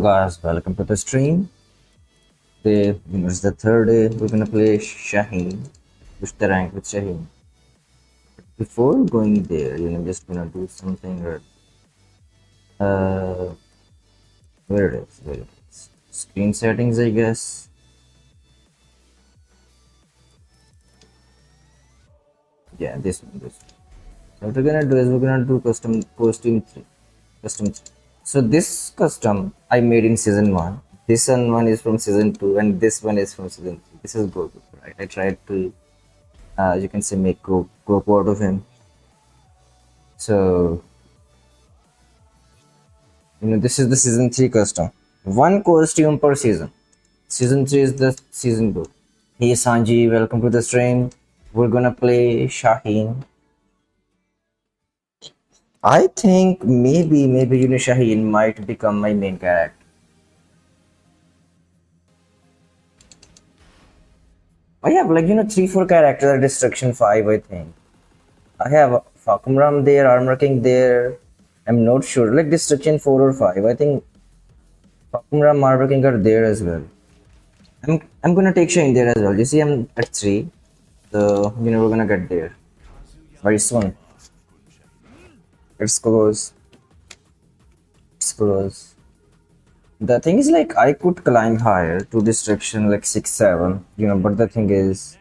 Guys, welcome to the stream. Today, it's the third day. We're gonna play Shaheen, push the rank with Shaheen. Before going there, just gonna do something. Uh, where it is? Where it is? Screen settings, I guess. Yeah, this one. This one. So what we're gonna do is we're gonna do custom costume three. Custom three. So this custom I made in season one. This one is from season two, and this one is from season three. This is good, right? I tried to you can say make Goku out of him. So this is the season 3 custom. One costume per season. Season 3 is the season 2. Hey Sanji, welcome to the stream. We're gonna play Shaheen. I think maybe Shaheen might become my main character. I have like 3-4 characters at Destruction 5, I think. I have Fakumram there, Armor King there. I'm not sure. Like Destruction 4 or 5. I think Fakumram, Armor King are there as well. I'm gonna take Shane there as well. You see, I'm at 3, so we're gonna get there very soon. It's close. It's close. The thing is, like, I could climb higher to destruction like 6, 7. But the thing is,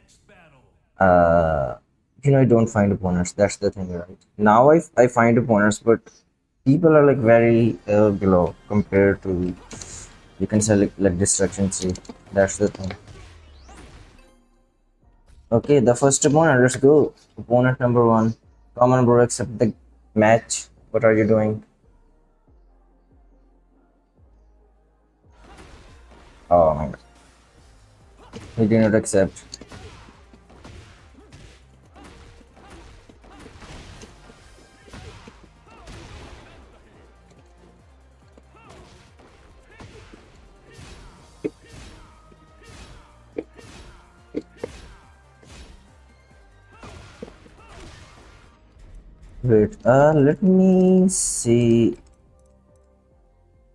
uh, I don't find opponents. That's the thing, right? Now I find opponents, but people are like very below compared to you can say like destruction 3. That's the thing. Okay, the first opponent, let's go. Opponent number 1. Come on, bro, accept the match. What are you doing? Oh my god. He did not accept. Wait, let me see.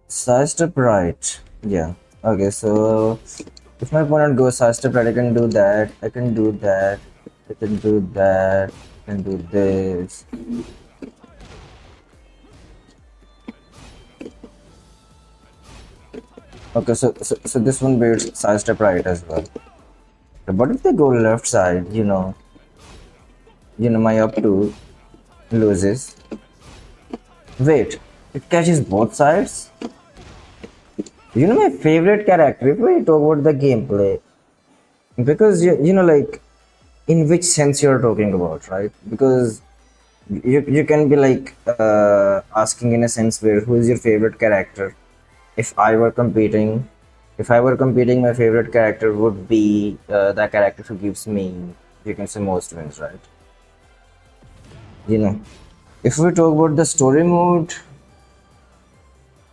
Side step right. Yeah. Okay, so if my opponent goes side step right, I can do that. I can do that. I can do that. I can do this. Okay, so this one builds side step right as well. But if they go left side, my up two loses. Wait, it catches both sides? My favorite character, if we talk about the gameplay, because like in which sense you're talking about, right? Because you can be like asking in a sense where who is your favorite character. If I were competing, my favorite character would be the character who gives me, you can say, most wins, right? If we talk about the story mode,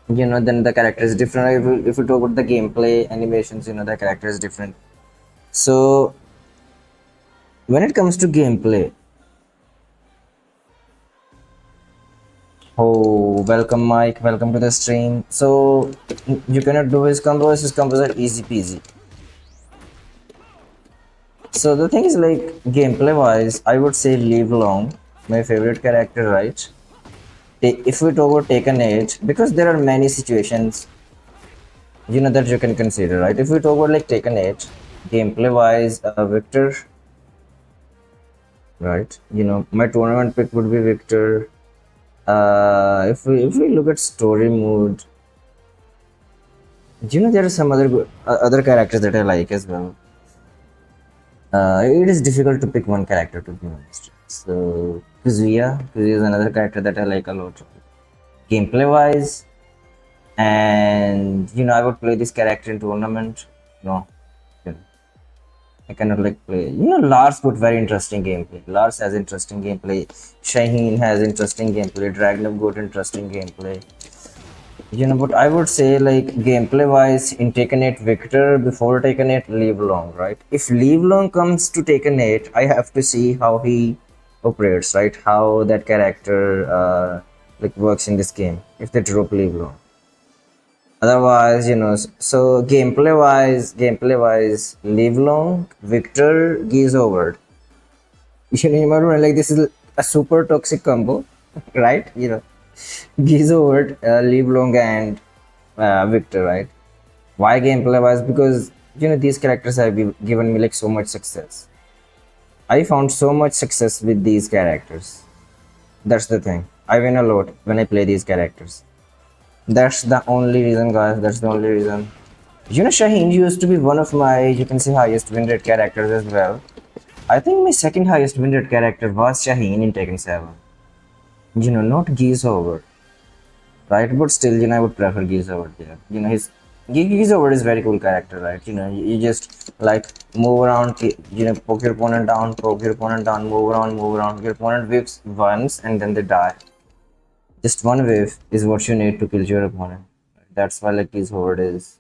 then the character is different. If we talk about the gameplay animations, the character is different. So when it comes to gameplay, oh, welcome Mike, welcome to the stream. So you cannot do his combos are easy peasy. So the thing is, like, gameplay wise, I would say Live Long, my favorite character, right? If we talk about Taken Age, because there are many situations that you can consider, right? If we talk about like Taken Age, gameplay wise, Victor, right? My tournament pick would be Victor. If we look at story mode, there are some other characters that I like as well. It is difficult to pick one character, to be honest. So Kazuya is another character that I like a lot, gameplay wise, and I would play this character in tournament. No, I cannot like play. Lars put very interesting gameplay. Lars has interesting gameplay. Shaheen has interesting gameplay. Dragnov got interesting gameplay. But I would say, like, gameplay wise, in Taken 8 Victor, before Taken 8 Live Long, right? If Live Long comes to Taken 8, I have to see how he operates, right? How that character like works in this game if they drop Live Long. Otherwise, so gameplay wise, live long, Victor, geese over. You remember like this is a super toxic combo, right? Geese over, live long and Victor, right? Why gameplay wise? Because these characters have given me like so much success. I found so much success with these characters. That's the thing. I win a lot when I play these characters. That's the only reason, guys. That's the only reason. Shaheen used to be one of my, you can say, highest win rate characters as well. I think my second highest win rate character was Shaheen in Tekken 7. Not Geese over, right? But still, I would prefer Geese over there. Geese over is very cool character, right? You just like move around, poke your opponent down, move around. Your opponent whips once and then they die. Just one wave is what you need to kill your opponent. That's why like his horde is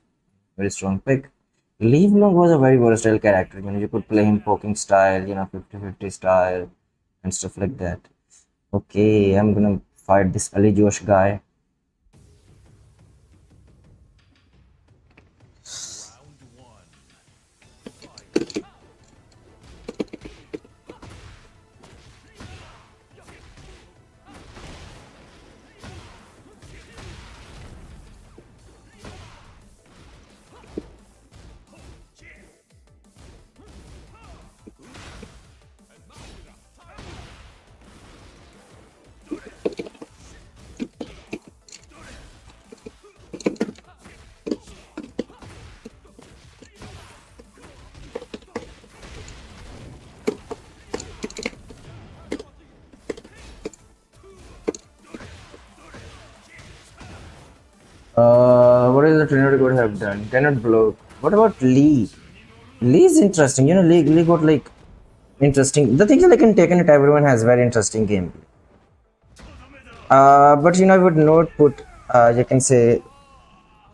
very strong pick. Lee Long was a very versatile character. You could play him poking style, 50-50 style and stuff like that. Okay, I'm gonna fight this Ali Josh guy. What is the trainer could have done? Cannot block. What about Lee? Lee is interesting. Lee got like interesting. The thing is, like in Tekken, it everyone has very interesting gameplay. But I would not put, you can say,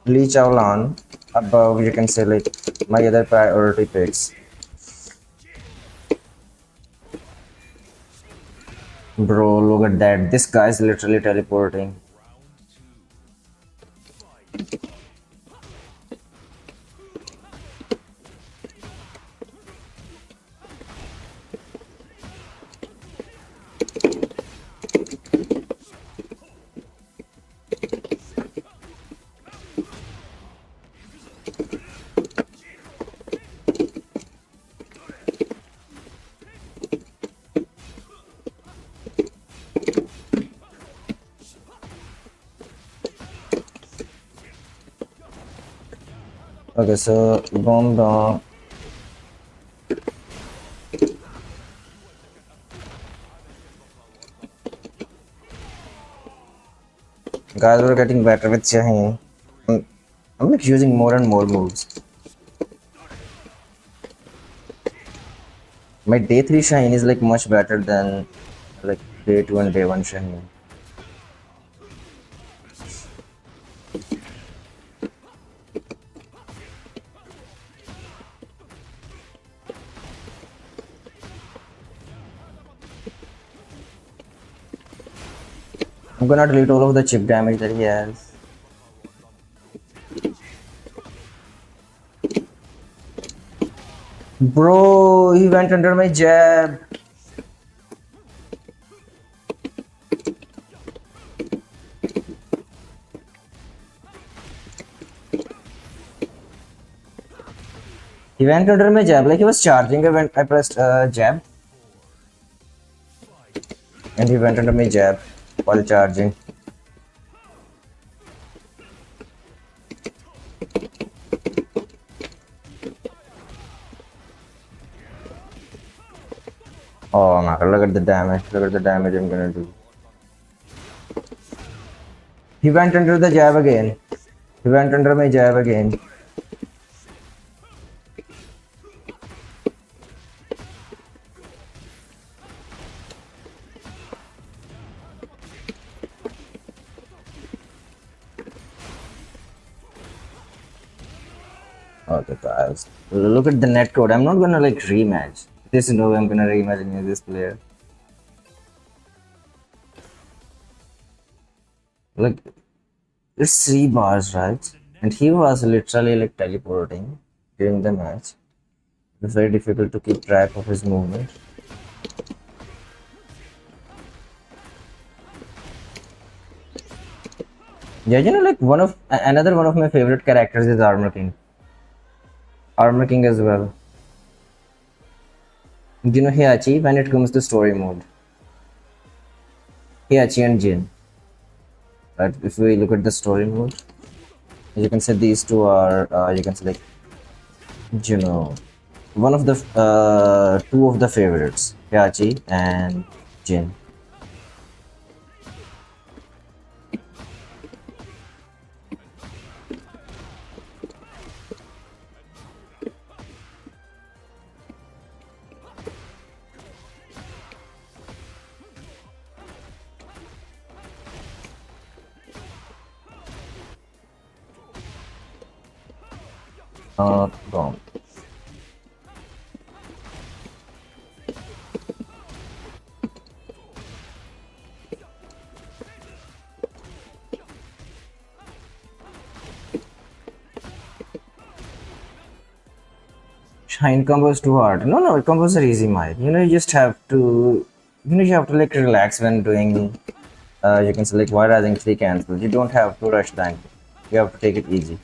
Lee Chowlan above, you can say, like my other priority picks. Bro, look at that. This guy's literally teleporting. Okay, so bomb down. Guys, we're getting better with Shaheen. I'm like using more and more moves. My day 3 Shaheen is like much better than like day 2 and day 1 Shaheen. I'm gonna delete all of the chip damage that he has. Bro, he went under my jab. He went under my jab like he was charging. I pressed jab and he went under my jab while charging. Oh my god, look at the damage. Look at the damage I'm gonna do. He went under the jab again. He went under my jab again. Okay, guys. Look at the net code. I'm not gonna like rematch. There's no way I'm gonna rematch any of this player. Like, it's 3 bars, right? and he was literally like teleporting during the match. It was very difficult to keep track of his movement. Yeah, like another one of my favorite characters is Armor King. Armor King as well. Heihachi when it comes to story mode. Heihachi and Jin. Right? If we look at the story mode, you can say these two are you can say like one of the two of the favorites, Heihachi and Jin. Gone. Shine combos too hard. No, combos are easy, Mike. You just have to, you have to like relax when doing. You can select why rising 3 cancels. You don't have to rush that. You have to take it easy.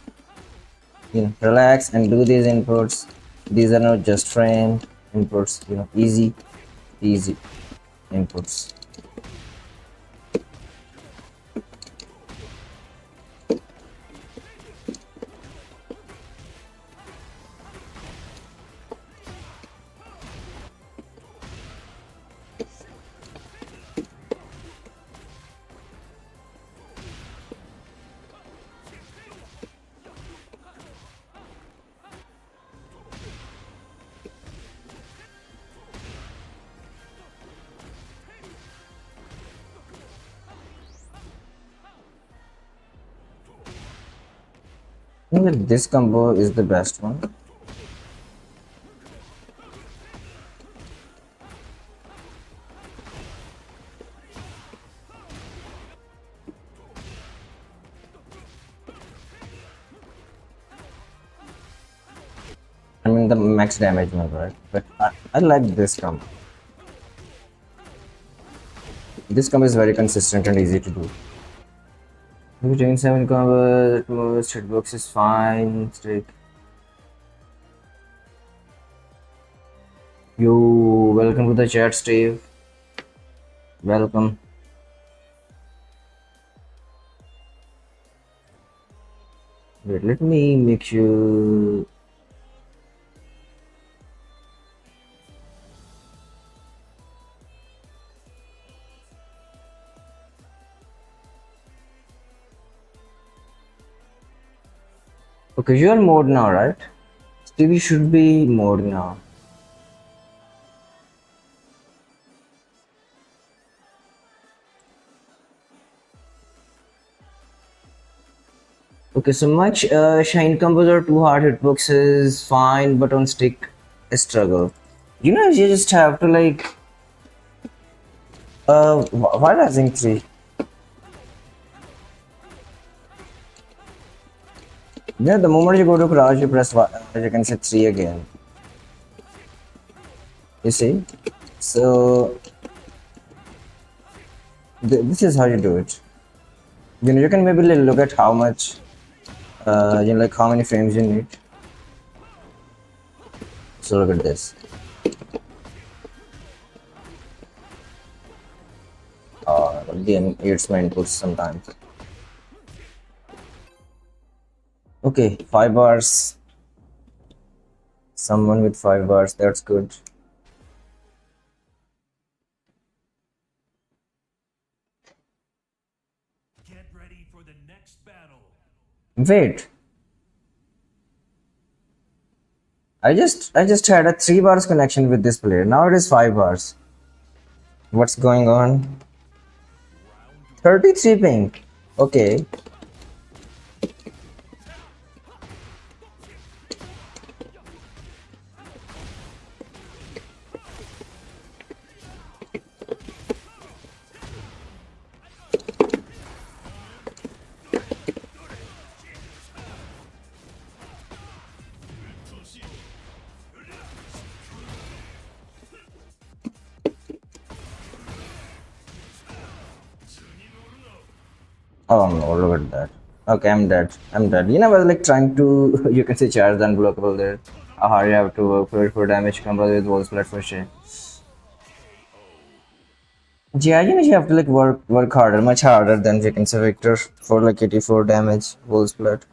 Relax and do these inputs. These are not just frame inputs. Easy inputs. I think that this combo is the best one. I mean the max damage one, right? But I like this combo. This combo is very consistent and easy to do. Maybe doing 7 combos at most, hitbox is fine. Stick. Welcome to the chat, Steve. Welcome. Wait, let me make sure. Okay, you're mode now, right? Stevie should be mode now. Okay, so much shine combos are too hard, hitbox is fine, but on stick, a struggle. You just have to like. Why rising 3? Yeah, the moment you go to crouch, you press you can say 3 again. You see? So this is how you do it. You can maybe look at how much, like how many frames you need. So look at this. Game eats my inputs sometimes. Okay, 5 bars. Someone with 5 bars, that's good. Get ready for the next battle. Wait. I just had a 3 bars connection with this player. Now it is 5 bars. What's going on? 33 ping. Okay. Oh no, look at that. Okay, I'm dead. I'm dead. You know, I was like trying to, you can say, charge the unblockable there. Aha, you have to work for damage combo with wall splat for sure. Yeah, you know, you have to like work harder, much harder than you can say Victor for like 84 damage wall splat.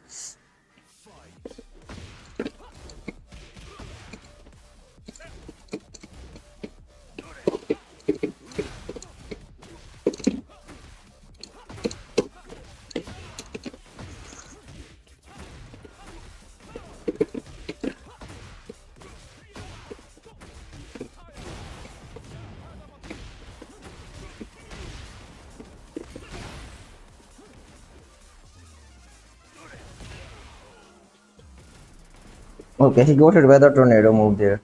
Okay, he got it by the tornado move there.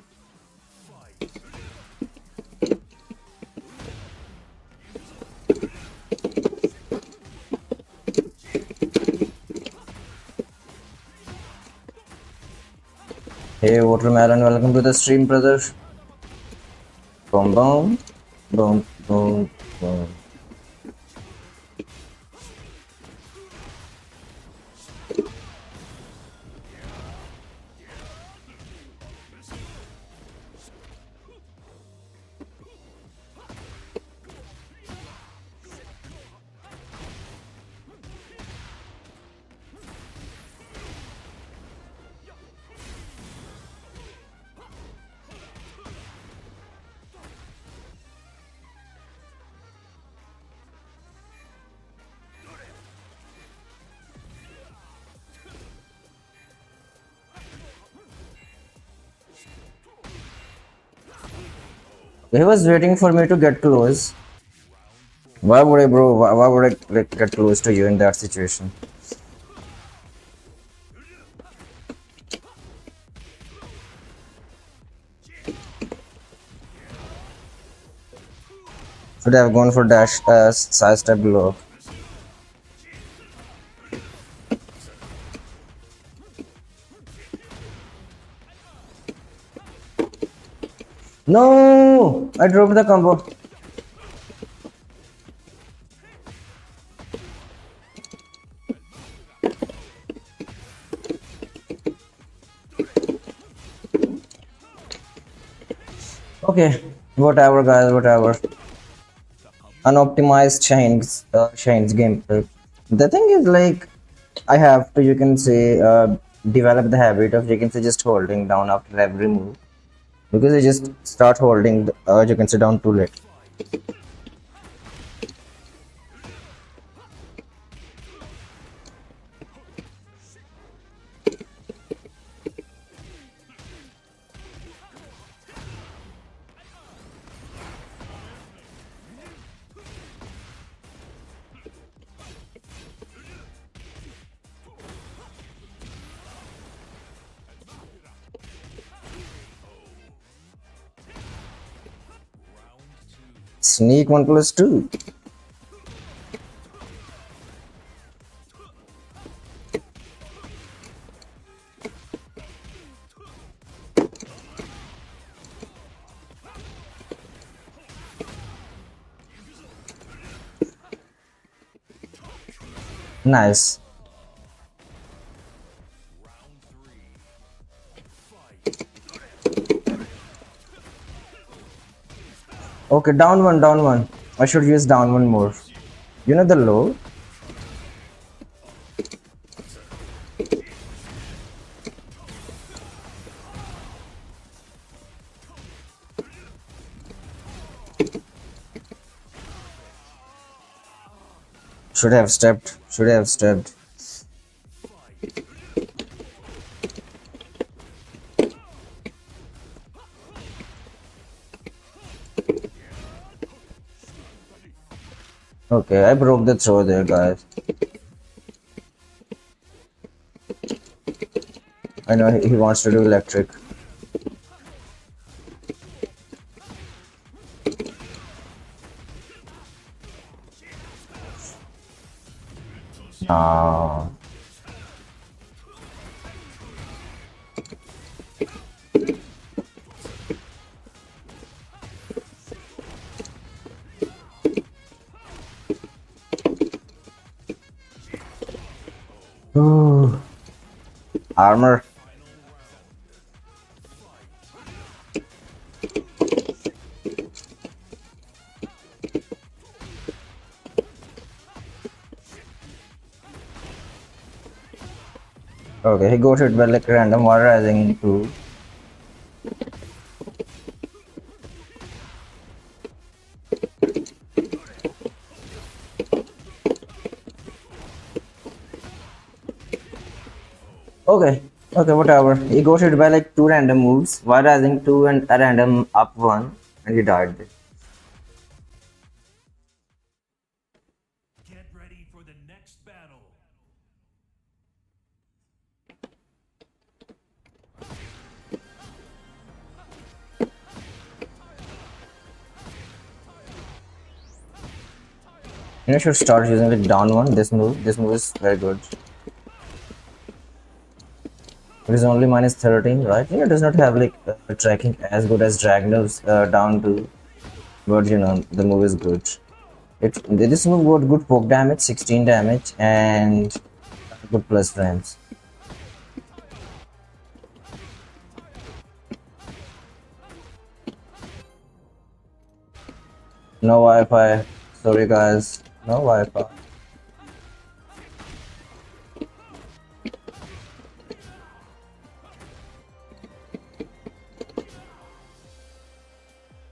Hey, Watermelon, welcome to the stream, brother. Boom, boom, boom, boom, boom. He was waiting for me to get close. Why would I, bro? Why would I like, get close to you in that situation? Should have gone for dash side step below. No, I dropped the combo. Okay, whatever, guys, whatever. Unoptimized Shane's gameplay. The thing is, like, I have to, you can say, develop the habit of, you can say, just holding down after every move because I just start holding, you can say, down too late. Sneak 1+2. Nice. Okay, down one, down one. I should use down one more. You know the low? Should have stepped. Should have stepped. Okay, I broke the throw there, guys. I know he wants to do electric. Ah. Armor. Okay, he got hit by like random water rising too. Okay, okay, whatever. He got hit by like two random moves, water rising two and a random up one, and he died. Get ready for the next battle. You should start using like down one. This move. This move is very good. It is only minus 13, right? It does not have like tracking as good as Dragnev's down two, but the move is good. This move got good poke damage, 16 damage, and good plus frames. No Wi-Fi. Sorry guys. No Wi-Fi.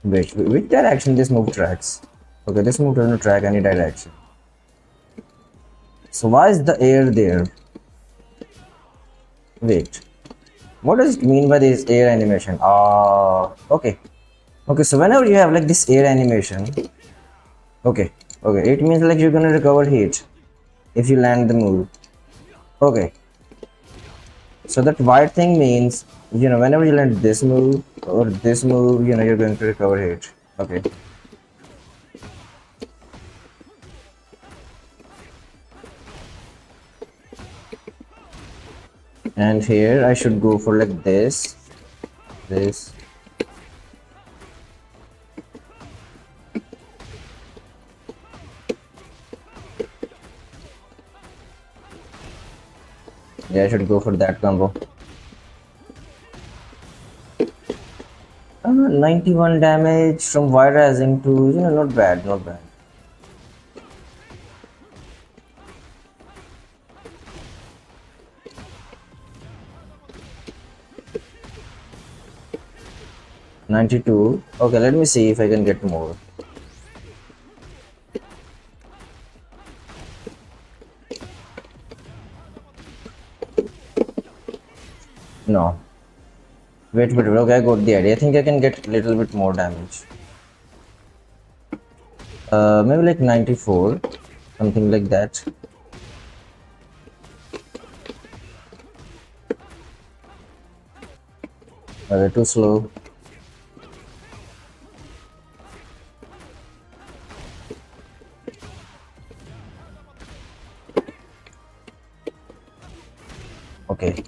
Wait, which direction this move tracks? Okay, this move doesn't track any direction. So why is the air there? Wait. What does it mean by this air animation? Okay. Okay, so whenever you have like this air animation, okay, it means like you're gonna recover heat if you land the move. Okay, so that white thing means whenever you land this move or this move, you're going to recover heat. Okay. And here I should go for like this. Yeah, I should go for that combo. 91 damage from Wide Rising to, not bad, not bad. $92. Okay, let me see if I can get more. No. Wait, okay, I got the idea. I think I can get a little bit more damage. Maybe like 94, something like that. Okay, too slow. Okay.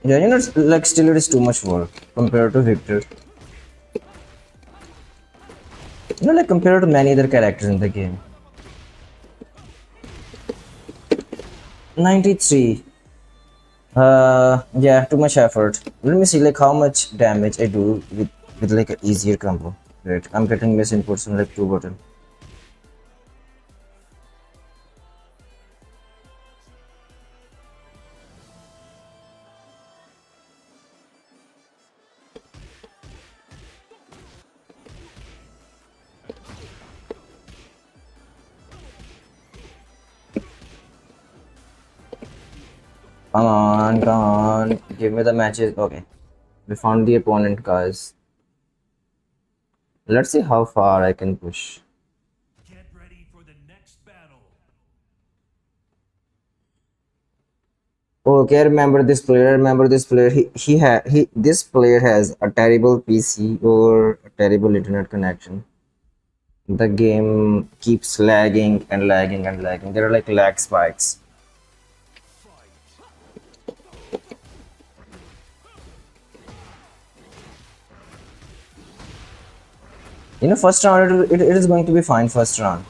Yeah, like still it is too much work compared to Victor. Like compared to many other characters in the game. 93. Yeah, too much effort. Let me see like how much damage I do with like an easier combo. Right, I'm getting misinputs on like 2 button. Come on, give me the matches. Okay, we found the opponent, guys. Let's see how far I can push. Get ready for the next battle. Okay, remember this player. Remember this player. This player has a terrible PC or a terrible internet connection. The game keeps lagging and lagging and lagging. There are like lag spikes. First round it is going to be fine. First round.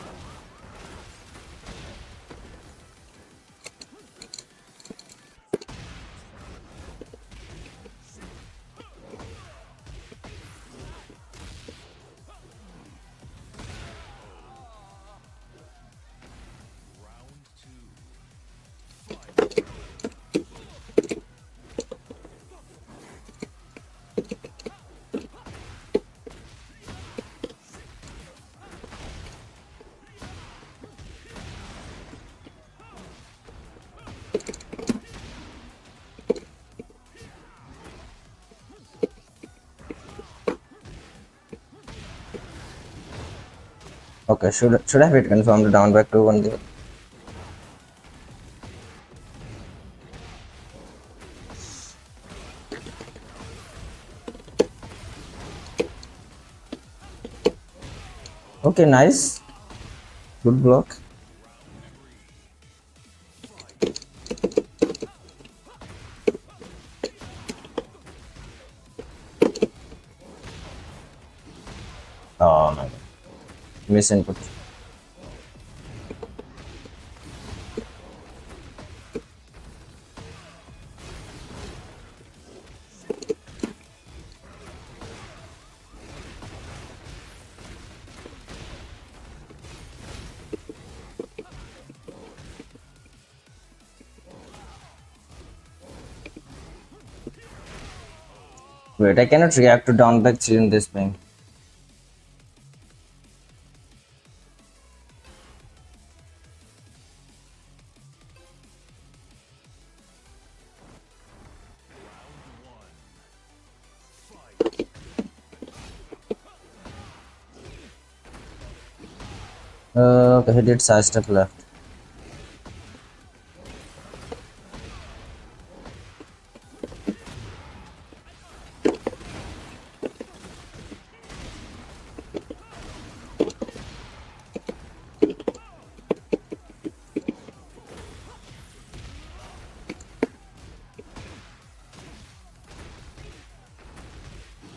Okay, should have it confirmed down back to 1 there. Okay, nice. Good block. Oh my god. Miss input. Wait, I cannot react to down back 3 in this ping. Okay, he did side step left.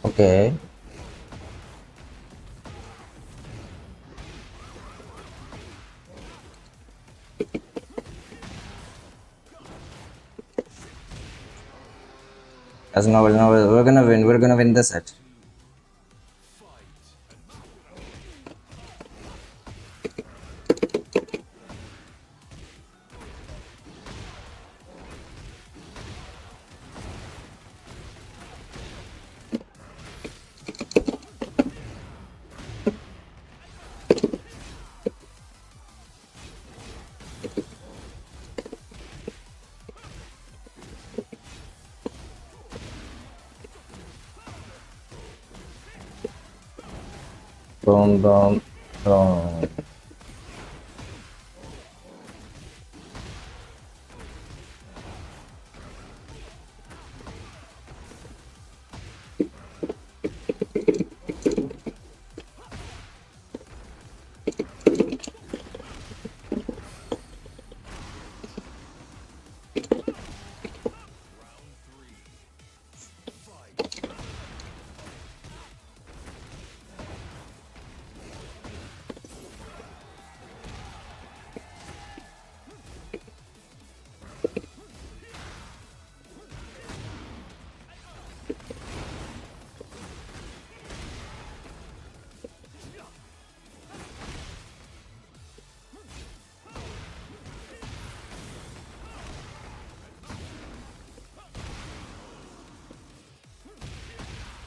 Okay. As no, no, we're gonna win. We're gonna win the set. Boom, boom, boom.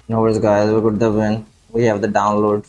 No worries, guys. We got the win. We have the download.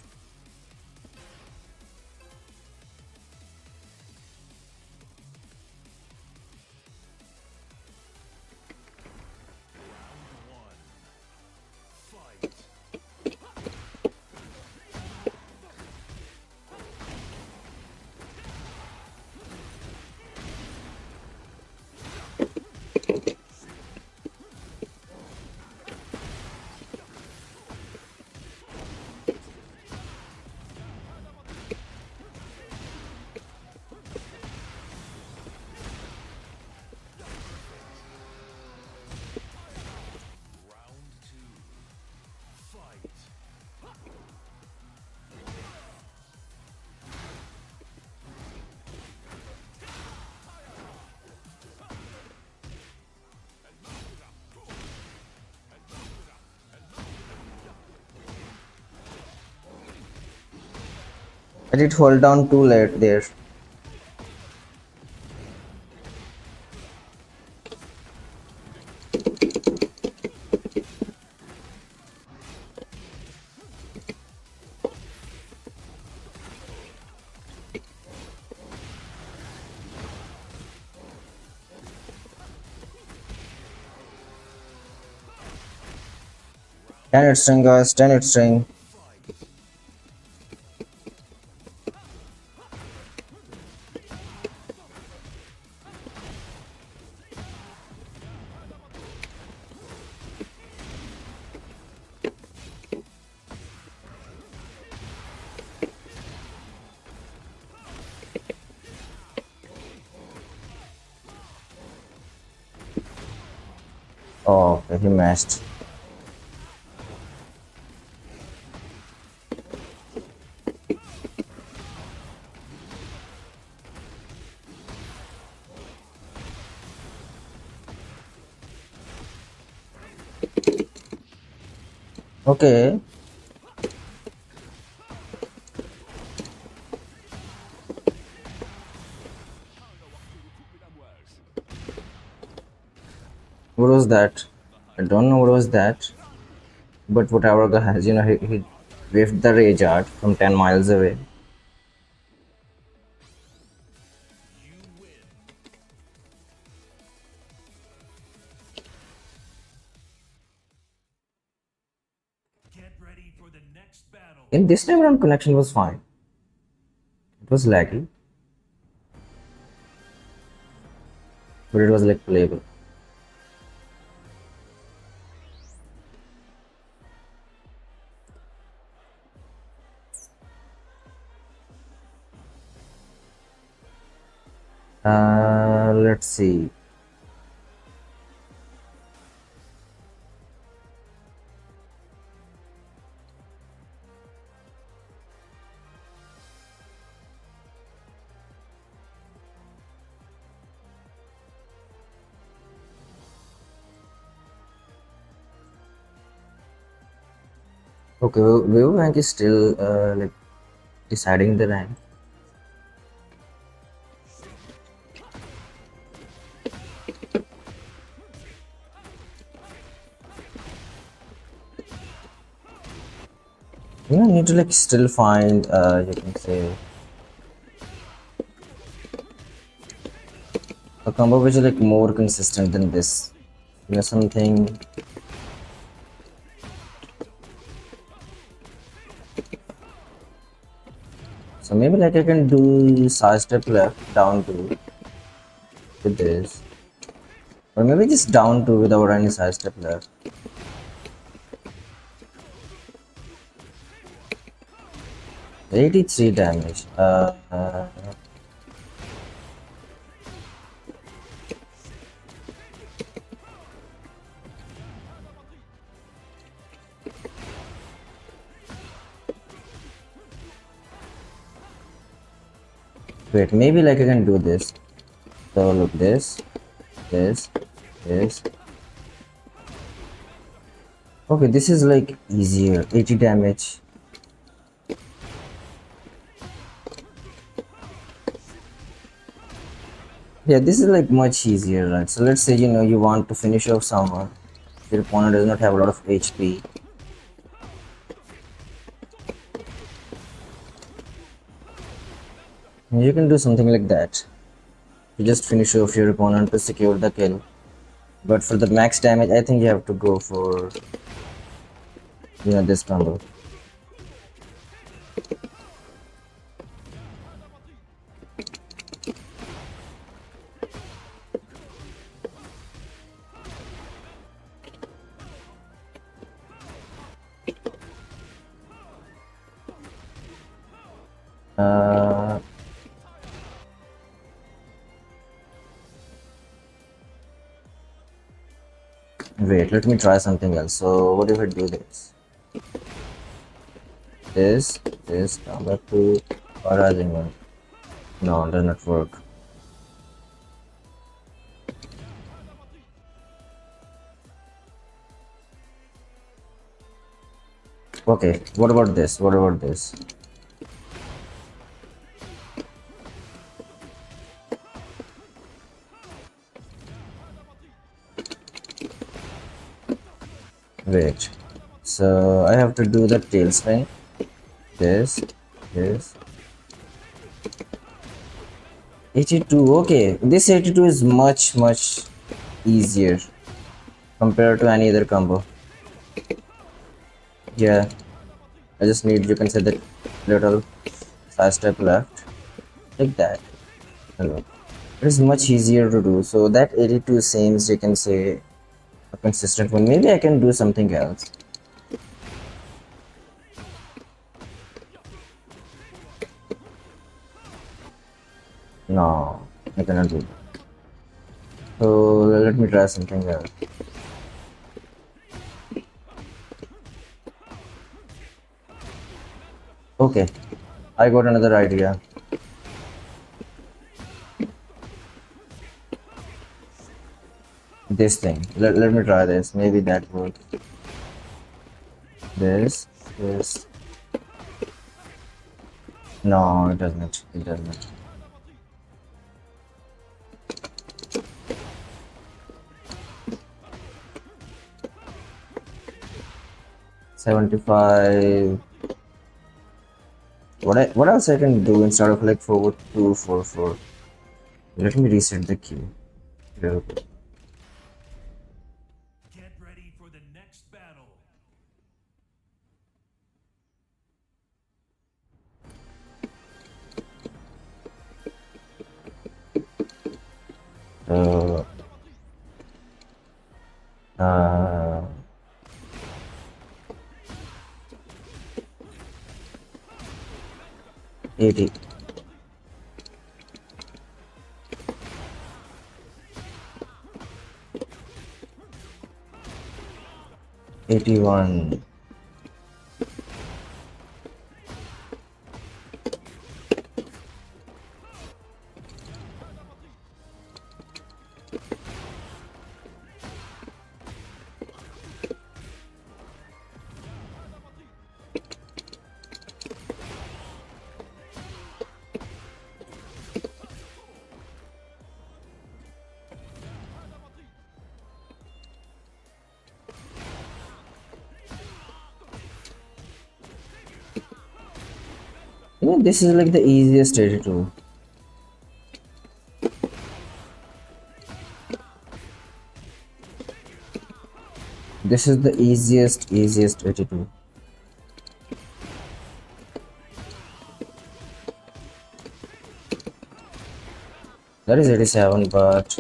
I did hold down too late there. Ten it string, guys. 10 it string. Oh, okay, he missed. Okay. What was that? I don't know what was that. But whatever guys, he whiffed the rage art from 10 miles away. You win. Get ready for the next battle. In this time around, connection was fine. It was laggy, but it was like playable. Let's see. Okay, Wave rank is still like deciding the rank. You need to like still find you can say a combo which is like more consistent than this. Something. So maybe like I can do side step left down two with this. Or maybe just down two without any side step left. 83 damage. Wait, maybe like I can do this. So look, this. Okay, this is like easier. 80 damage. Yeah, this is like much easier, right? So let's say you want to finish off someone. Your opponent does not have a lot of HP. You can do something like that. You just finish off your opponent to secure the kill. But for the max damage, I think you have to go for this combo. Uh, Wait, let me try something else. So what if I do this? This, come back to rising one. No, it does not work. Okay, what about this? What about this? Wait. So I have to do the tail swing. This. 82. Okay, this 82 is much easier compared to any other combo. Yeah, I just need, you can say, that little side step left, like that. Hello. It is much easier to do. So that 82 seems, you can say, a consistent one. Maybe I can do something else. No, I cannot do that. So let me try something else. Okay, I got another idea. This thing. Let me try this. Maybe that works. This. No, it doesn't. It doesn't. $75. What else I can do instead of like forward 244? Let me reset the queue. Real quick. Get ready for the next battle. Uh, uh, 80. 81. This is like the easiest 82. This is the easiest 82. That is 87, but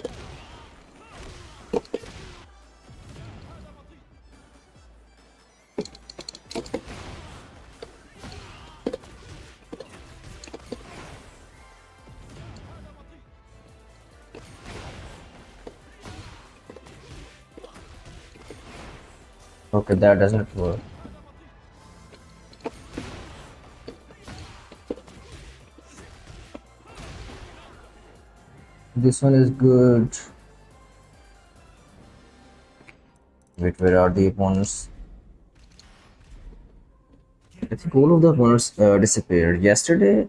okay, that doesn't work. This one is good. Wait, where are the opponents? I think all of the opponents disappeared. Yesterday,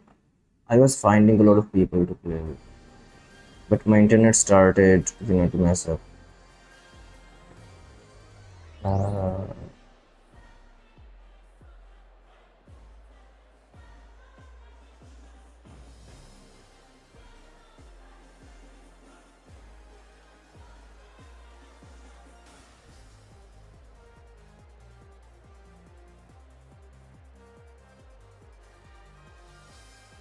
I was finding a lot of people to play with, but my internet started, to mess up. Uh,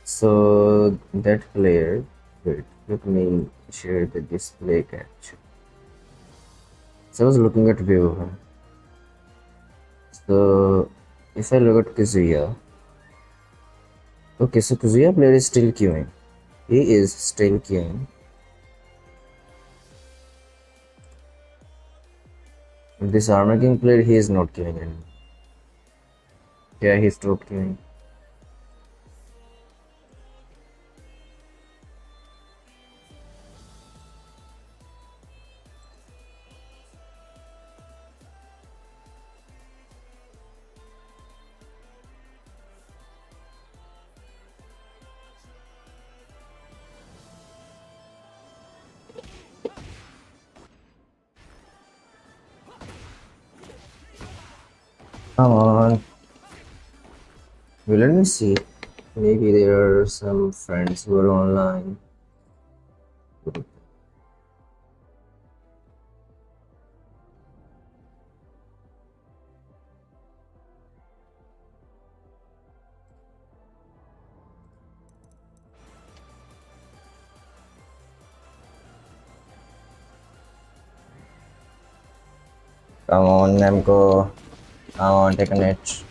so that player, wait, let me share the display capture. So I was looking at view. So if I look at Kazuya, okay, so Kazuya player is still queuing. He is still queuing. This Armor King player, he is not queuing anymore. Yeah, he stopped queuing. Come on. Well, let me see. Maybe there are some friends who are online. Come on, Namco. Come on, take a net.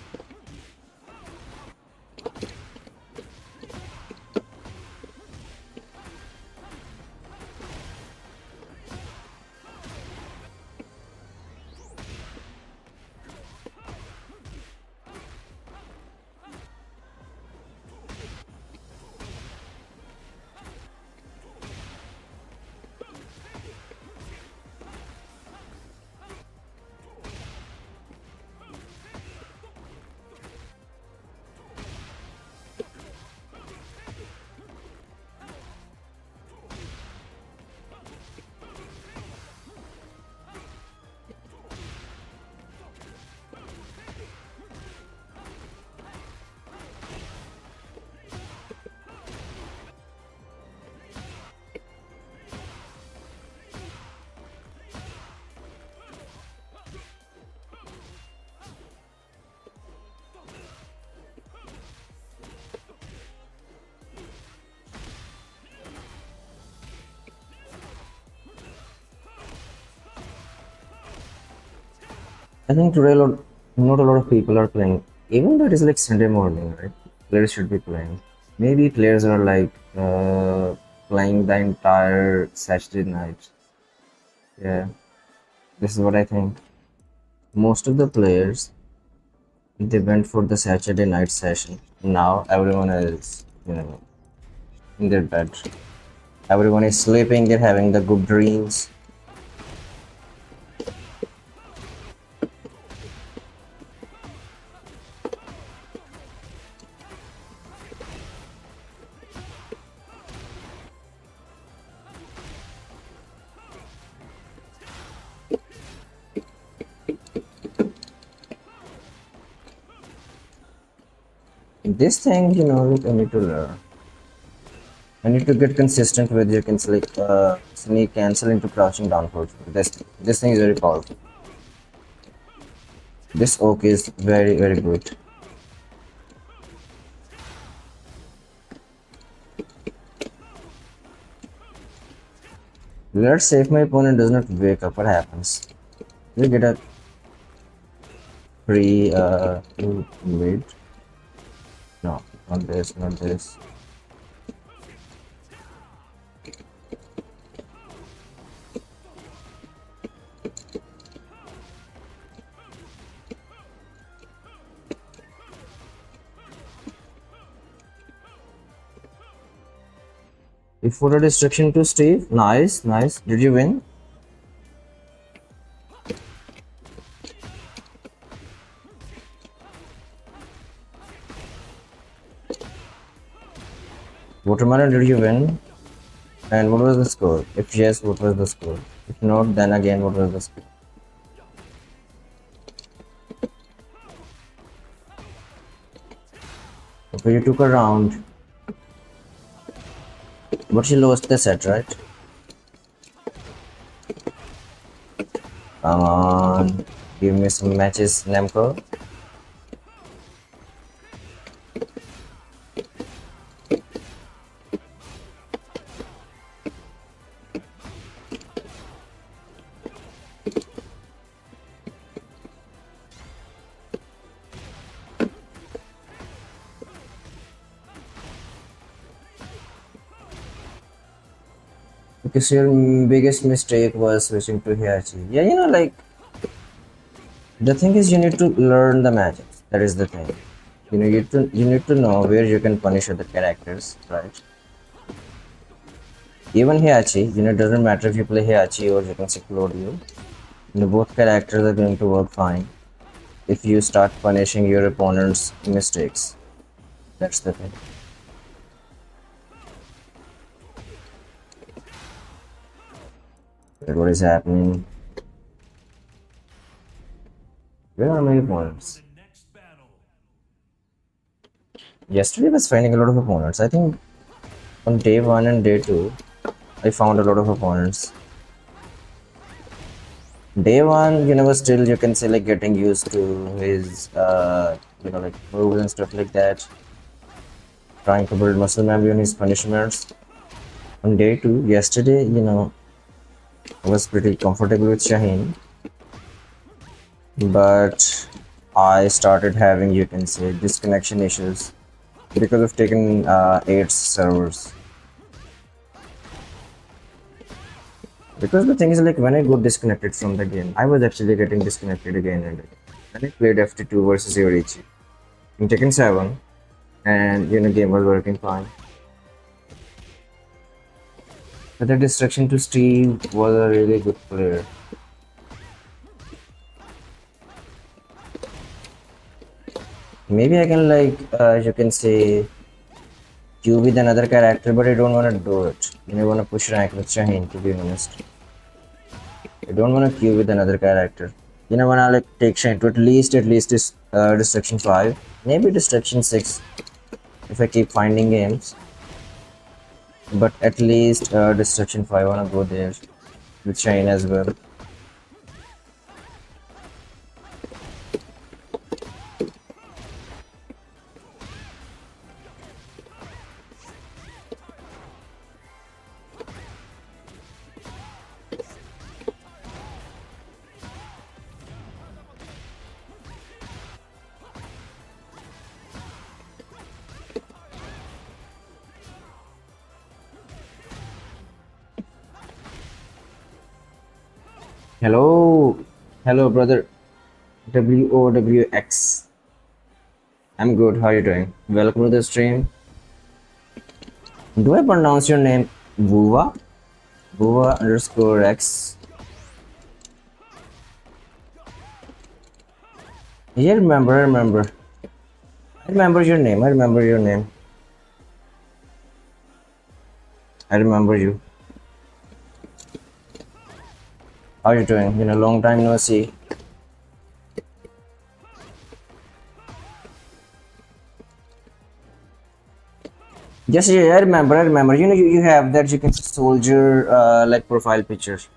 I think today not a lot of people are playing. Even though it is like Sunday morning, right? Players should be playing. Maybe players are like playing the entire Saturday night. Yeah, this is what I think. Most of the players they went for the Saturday night session. Now everyone is, in their bed. Everyone is sleeping. They're having the good dreams. This thing, look, I need to learn. I need to get consistent with you can like sneak cancel into crouching down forward. This thing is very powerful. This oak is very good. Let's say if my opponent does not wake up, what happens? We get a free wait. No, not this, not this. Before a destruction to Steve. Nice, nice. Did you win? Watermelon, did you win? And what was the score? If yes, what was the score? If not, then again, what was the score? Okay, you took a round, but you lost the set, right? Come on, give me some matches, Namco. Because your biggest mistake was switching to Hiachi. Yeah, like the thing is, you need to learn the magic. That is the thing. You need to know where you can punish other characters, right? Even Hiachi, it doesn't matter if you play Hiachi or you can explode you. Both characters are going to work fine if you start punishing your opponent's mistakes. That's the thing. Wait, what is happening? Where are my opponents? The next battle. Yesterday I was finding a lot of opponents. I think on day 1 and day 2, I found a lot of opponents. Day 1, was still, you can say, like getting used to his, like moves and stuff like that. Trying to build muscle memory on his punishments. On day 2, yesterday, I was pretty comfortable with Shaheen. But I started having, you can say, disconnection issues because of taking 8 servers. Because the thing is, like, when I got disconnected from the game, I was actually getting disconnected again and again. And I played FT2 versus Yorichi in Tekken 7, and game was working fine. But the distraction to Steve was a really good player. Maybe I can, like, you can say, queue with another character, but I don't want to do it. I want to push rank with Shaheen, to be honest. I don't want to queue with another character. When I like take Shaheen to at least is Destruction 5, maybe Destruction 6 if I keep finding games. But at least Destruction 5, I want to go there with Shaheen as well. Hello, hello, brother. WOWX. I'm good. How are you doing? Welcome to the stream. Do I pronounce your name Vuva? Vuva underscore X. Yeah, I remember. I remember your name. I remember your name. I remember you. How are you doing? Been a long time no see. Yes, yeah, I remember. I remember. You know, you have that you can soldier like profile pictures.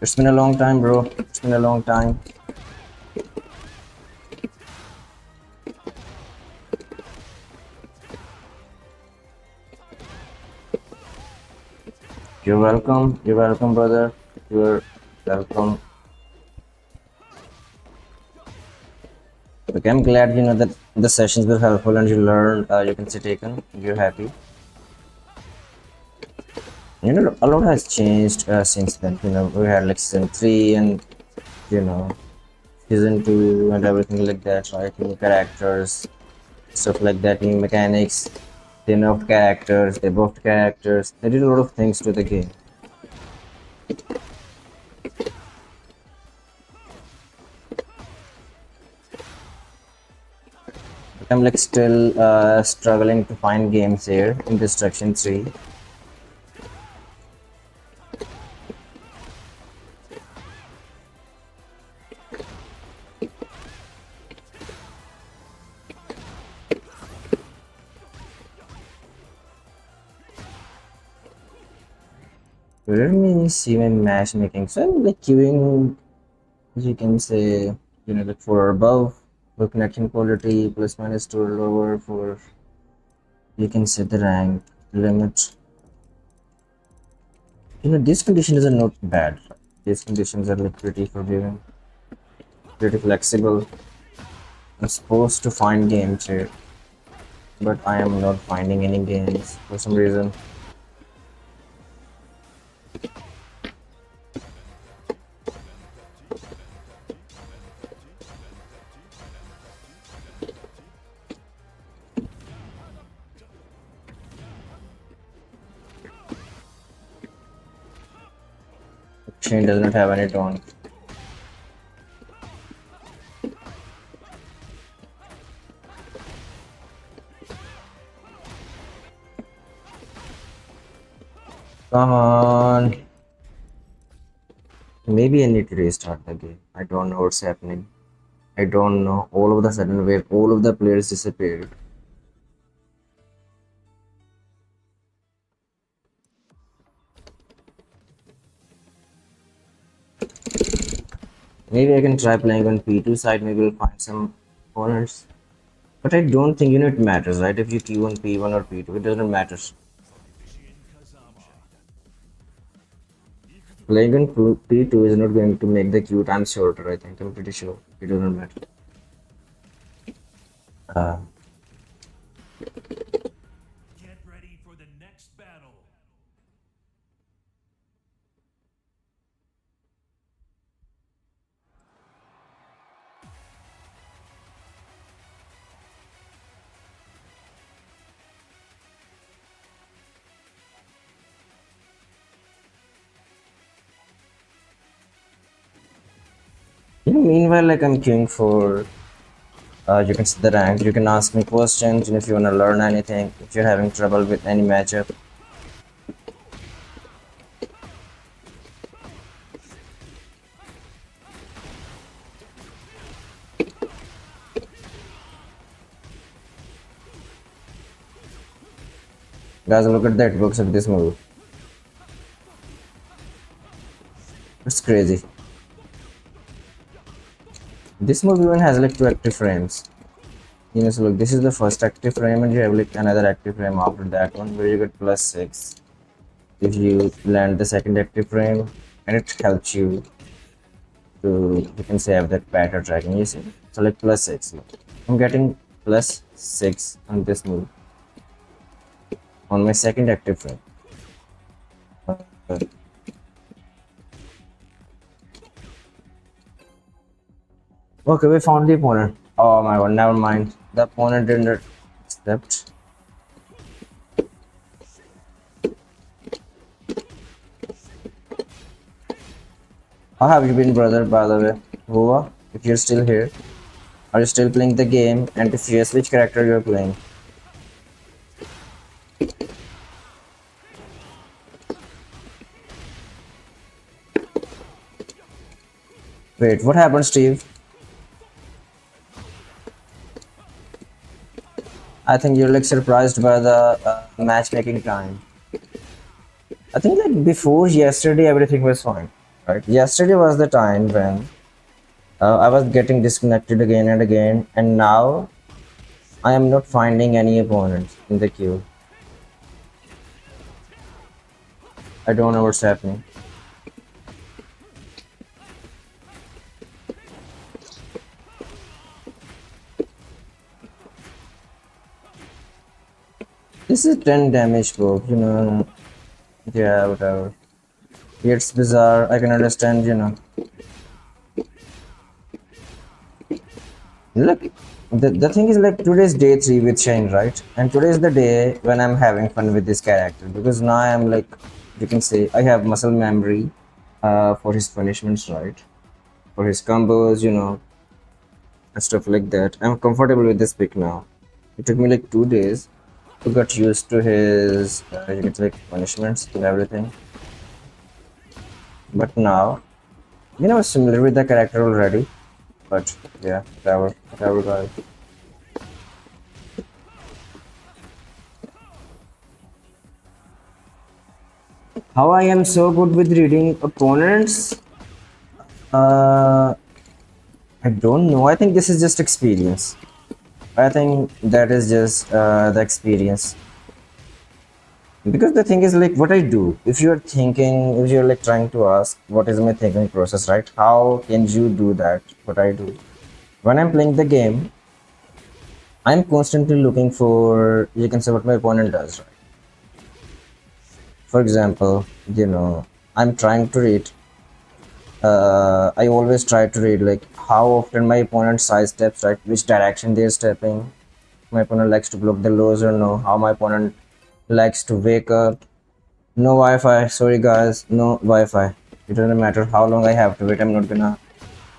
It's been a long time, bro. It's been a long time. You're welcome. You're welcome, brother. You're welcome. Okay, I'm glad you know that the sessions were helpful and you learned. You can say taken. You're happy. You know, a lot has changed since then. You know, we had like season three and you know season two and everything like that. Right? New characters, stuff like that. New mechanics. They nerfed characters. They buffed characters. They did a lot of things to the game. But I'm like still struggling to find games here in Destruction 3. Let me see my matchmaking. So I'm like queuing, you can say, you know, like for above, for connection quality, plus minus to lower for, you can set the rank limit. You know, these conditions are not bad. These conditions are like pretty forgiving, pretty flexible. I'm supposed to find games here, but I am not finding any games for some reason. Chain does not have any tone. Come on. Maybe I need to restart the game. I don't know what's happening. I don't know. All of a sudden, where all of the players disappeared. Maybe I can try playing on P2 side. Maybe we'll find some corners. But I don't think you know it matters, right? If you queue on P1 or P2, it doesn't matter. Playing on P2 is not going to make the queue time shorter. I think I'm pretty sure it doesn't matter. Uh, Get ready for the next battle. you know, meanwhile, like I'm queuing for, you can see the rank. You can ask me questions, and if you wanna learn anything, if you're having trouble with any matchup. Guys, look at that looks of this move. It's crazy. This move even has like two active frames. You know, so look, this is the first active frame, and you have like another active frame after that one, where you get +6 if you land the second active frame, and it helps you to, you can say, have that pattern tracking. You see, so like +6. Look, I'm getting +6 on this move on my second active frame. Uh, Okay, we found the opponent. Oh my god, never mind. The opponent didn't accept. How have you been, brother, by the way? Hua, if you're still here. Are you still playing the game? And if yes, which character you're playing? Wait, what happened, Steve? I think you're like surprised by the matchmaking time. I think like before yesterday, everything was fine, right? Yesterday was the time when I was getting disconnected again and again, and now I am not finding any opponents in the queue. I don't know what's happening. This is 10 damage book, you know. Yeah, whatever. It's bizarre. I can understand, you know. Look, the thing is like today's day 3 with Shane, right? And today is the day when I'm having fun with this character because now I'm like, you can say, I have muscle memory for his punishments, right? For his combos, you know, and stuff like that. I'm comfortable with this pick now. It took me like 2 days to get used to his, you can say, like punishments and everything. But now, you know, similar with the character already. But yeah, whatever, guys. How I am so good with reading opponents? Uh, I don't know. I think this is just experience. I think that is just the experience. Because the thing is like what I do. If you're thinking, if you're like trying to ask what is my thinking process, right? How can you do that? What I do. When I'm playing the game, I'm constantly looking for, you can say, what my opponent does, right? For example, you know, I'm trying to read I always try to read like how often my opponent side steps, right? Which direction they're stepping. My opponent likes to block the lows or no. How my opponent likes to wake up. No Wi-Fi. Sorry guys, no Wi-Fi. It doesn't matter how long I have to wait. I'm not gonna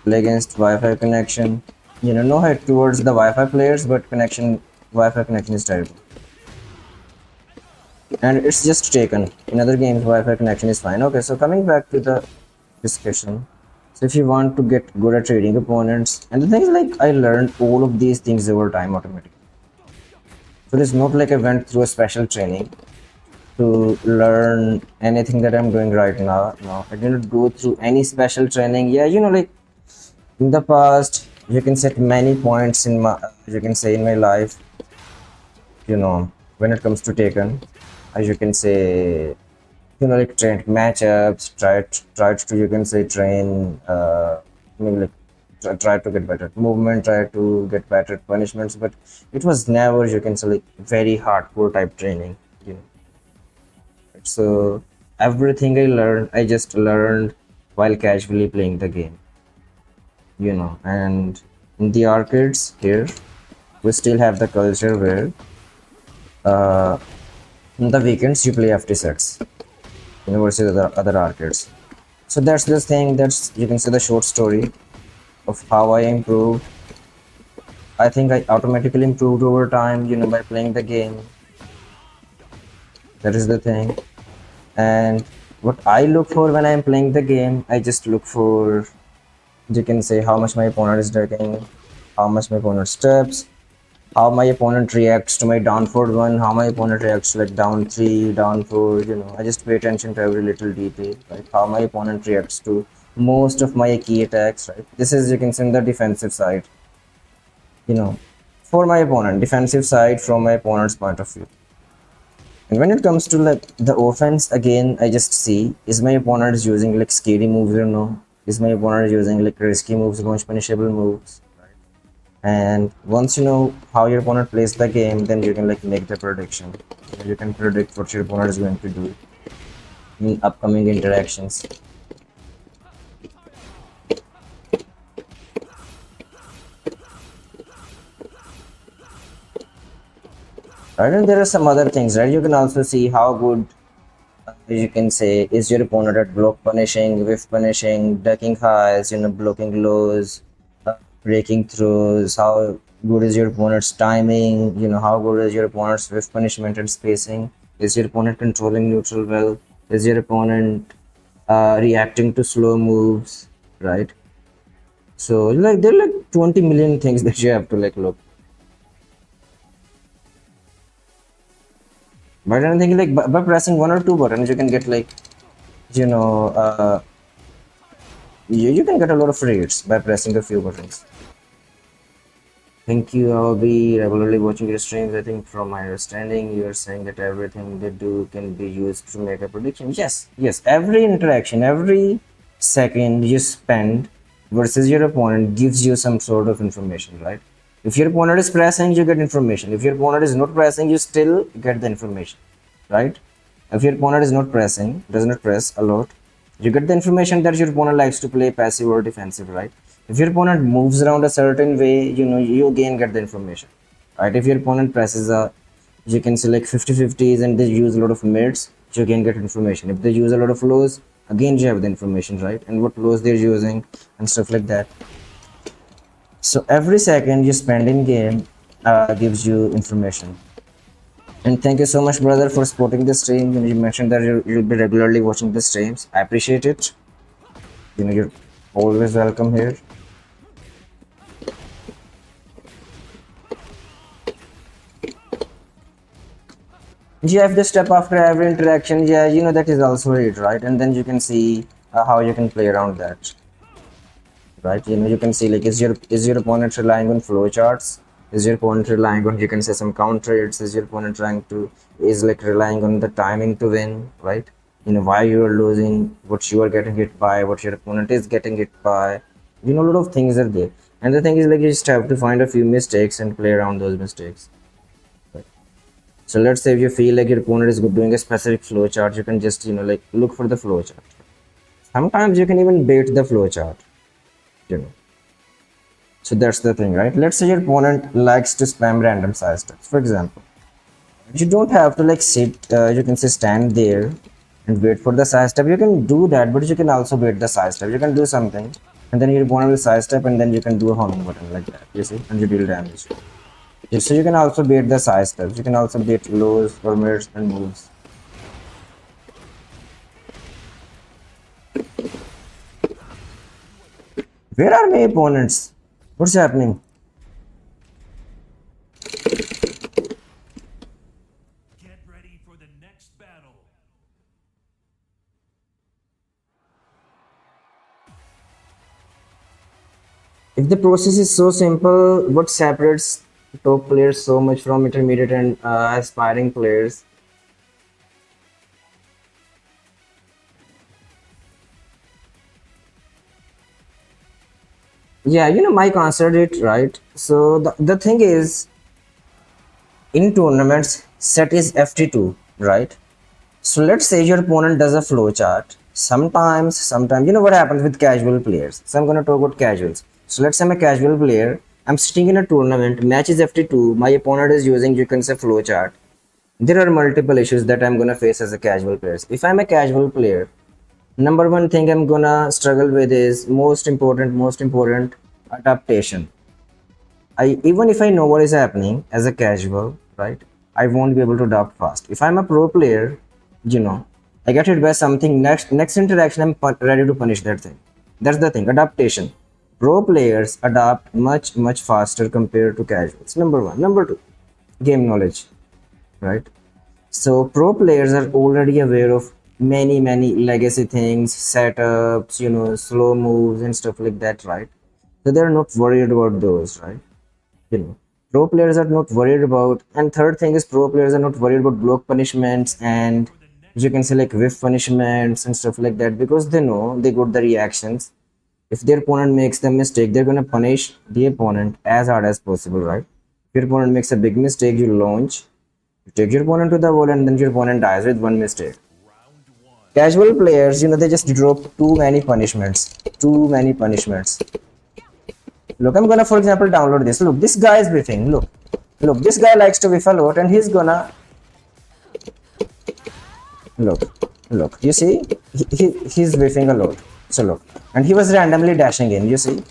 play against Wi-Fi connection. You know, no hate towards the Wi-Fi players, but Wi-Fi connection is terrible. And it's just taken. In other games, Wi-Fi connection is fine. Okay, so coming back to the discussion. So if you want to get good at trading opponents, and the thing is like I learned all of these things over time automatically. So it's not like I went through a special training to learn anything that I'm doing right now. No, I didn't go through any special training. Yeah, you know, like in the past, you can set many points in my, you can say in my life. You know, when it comes to Taken, as you can say, you know, like trained matchups, tried to, you can say, train maybe like try to get better at movement, try to get better at punishments, but it was never, you can say, like very hardcore type training, you know. So everything I learned, I just learned while casually playing the game, you know. And in the arcades here, we still have the culture where uh in the weekends you play FT sets, you know, versus other arcades. So that's the thing. That's, you can say, the short story of how I improved. I think I automatically improved over time, you know, by playing the game. That is the thing. And what I look for when I'm playing the game, I just look for, you can say, how much my opponent is taking, how much my opponent steps, how my opponent reacts to my down forward one, how my opponent reacts to like down three, down four, you know. I just pay attention to every little detail, right? How my opponent reacts to most of my key attacks, right? This is, you can say, the defensive side, you know, for my opponent, defensive side from my opponent's point of view. And when it comes to like the offense, again, I just see, is my opponent is using like scary moves or no? Is my opponent using like risky moves, most punishable moves? And once you know how your opponent plays the game, then you can like make the prediction. You can predict what your opponent is going to do in upcoming interactions. right? And there are some other things, right? You can also see how good, you can say, is your opponent at block punishing, whiff punishing, ducking highs, blocking lows, breaking throws. How good is your opponent's timing? How good is your opponent's whiff punishment and spacing? Is your opponent controlling neutral well? Is your opponent reacting to slow moves, right? So like there are like 20 million things that you have to like look. But I'm thinking like by pressing one or two buttons, you can get like you know you can get a lot of rates by pressing a few buttons. Thank you. I'll be regularly watching your streams. I think from my understanding, you are saying that everything they do can be used to make a prediction. Yes, yes. Every interaction, every second you spend versus your opponent gives you some sort of information, right? If your opponent is pressing, you get information. If your opponent is not pressing, you still get the information, right? If your opponent is not pressing, does not press a lot, you get the information that your opponent likes to play passive or defensive, right? If your opponent moves around a certain way, you again get the information, right? If your opponent presses you can select 50-50s and they use a lot of mids, you again get information. If they use a lot of lows, again you have the information, right? And what lows they're using and stuff like that. So every second you spend in game gives you information. And thank you so much, brother, for supporting the stream. You mentioned that you'll be regularly watching the streams. I appreciate it. You're always welcome here. You have the step after every interaction. Yeah, that is also it, right? And then you can see how you can play around that, right? You can see like is your opponent relying on flowcharts? Is your opponent relying on, you can say, some counter trades? Is your opponent trying to is like relying on the timing to win, right? Why you are losing, what you are getting hit by, what your opponent is getting hit by. A lot of things are there. And the thing is like you just have to find a few mistakes and play around those mistakes. Right? So let's say if you feel like your opponent is doing a specific flowchart, you can just like look for the flowchart. Sometimes you can even bait the flowchart. So that's the thing, right? Let's say your opponent likes to spam random side steps, for example. You don't have to like sit, you can say stand there and wait for the side step. You can do that, but you can also wait the side step. You can do something and then your opponent will side step and then you can do a homing button like that, you see, and you deal damage. So you can also bait the side steps. You can also bait lows or mids and moves. Where are my opponents? What's happening? Get ready for the next battle. If the process is so simple, what separates top players so much from intermediate and aspiring players? Yeah, Mike answered it right. So the thing is, in tournaments, set is FT2, right? So let's say your opponent does a flow chart. Sometimes, you know what happens with casual players. So I'm gonna talk about casuals. So let's say I'm a casual player. I'm sitting in a tournament, match is FT2. My opponent is using, you can say, flow chart. There are multiple issues that I'm gonna face as a casual player. If I'm a casual player, number one thing I'm gonna struggle with is most important adaptation. Even if I know what is happening as a casual, right, I won't be able to adapt fast. If I'm a pro player, I get hit by something, next interaction I'm ready to punish that thing. That's the thing, adaptation. Pro players adapt much faster compared to casuals. Number one. Number two, game knowledge, right? So pro players are already aware of many legacy things, setups, slow moves and stuff like that, right? So they're not worried about those, right? Pro players are not worried about, and third thing is pro players are not worried about block punishments and you can say like whiff punishments and stuff like that, because they know they got the reactions. If their opponent makes the mistake, they're gonna punish the opponent as hard as possible, right? If your opponent makes a big mistake, you launch, you take your opponent to the wall, and then your opponent dies with one mistake. Casual players, they just drop too many punishments. Look, I'm gonna, for example, download this. Look, this guy is breathing. Look, Look, this guy likes to whiff a lot and he's gonna look, look, you see, he's whiffing a lot. So look, and he was randomly dashing in, you see.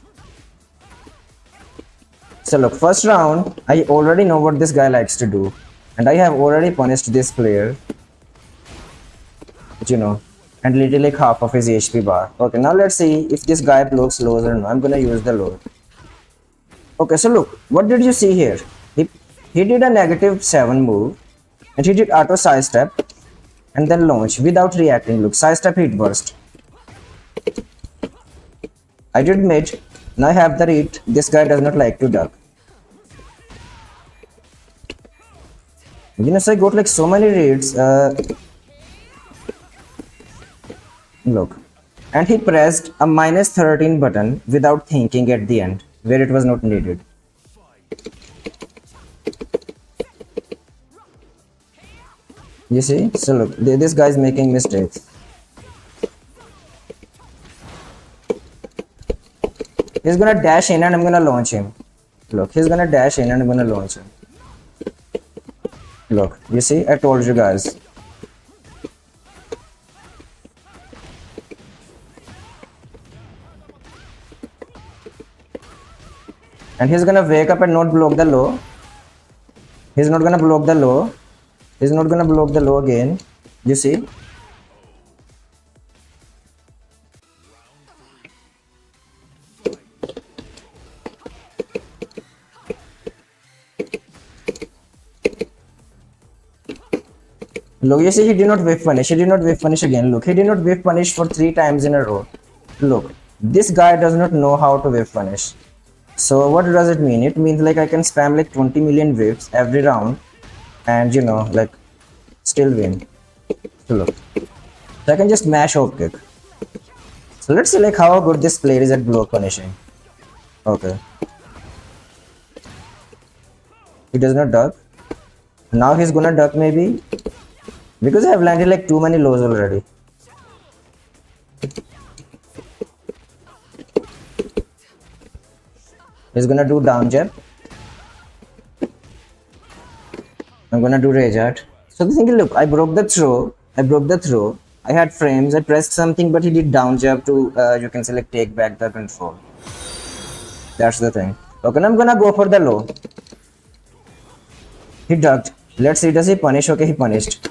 So look, first round, I already know what this guy likes to do, and I have already punished this player, you know, and literally like half of his HP bar. Okay, now let's see if this guy blocks lows or no. I'm gonna use the low. Okay, so look, what did you see here? He did a -7 move, and he did auto sidestep, and then launch without reacting. Look, sidestep hit burst. I did mid. Now I have the read. This guy does not like to duck. You know, so I got like so many reads. Look, and he pressed a -13 button without thinking at the end, where it was not needed. You see? So look, this guy is making mistakes. He's gonna dash in and I'm gonna launch him. Look, he's gonna dash in and I'm gonna launch him. Look, you see? I told you guys. And he's gonna wake up and not block the low. He's not gonna block the low. He's not gonna block the low again. You see? Look, you see, he did not whiff punish. He did not whiff punish again. Look, he did not whiff punish for 3 times in a row. Look, this guy does not know how to whiff punish. So what does it mean? It means like I can spam like 20 million whiffs every round and you know, like still win. So look, so I can just mash hope kick. So let's see like how good this player is at block punishing. Okay. He does not duck. Now he's gonna duck maybe. Because I have landed like too many lows already. He's gonna do down jab. I'm gonna do rage art. So the thing is, look, I broke the throw. I had frames. I pressed something, but he did down jab to, you can say, like take back the control. That's the thing. Okay, now I'm gonna go for the low. He ducked. Let's see, does he punish? Okay, he punished.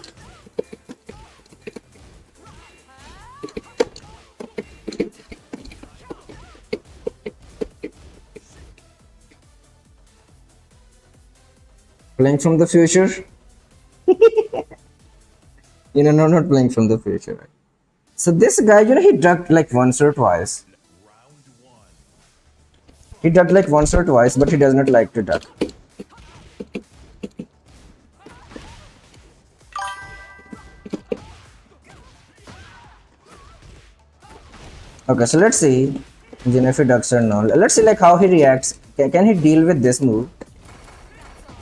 Playing from the future? You know, no, not playing from the future. So this guy, you know, he ducked like once or twice. He ducked like once or twice, but he does not like to duck. Okay, so let's see, you know, if he ducks or not. Let's see like how he reacts. Can he deal with this move?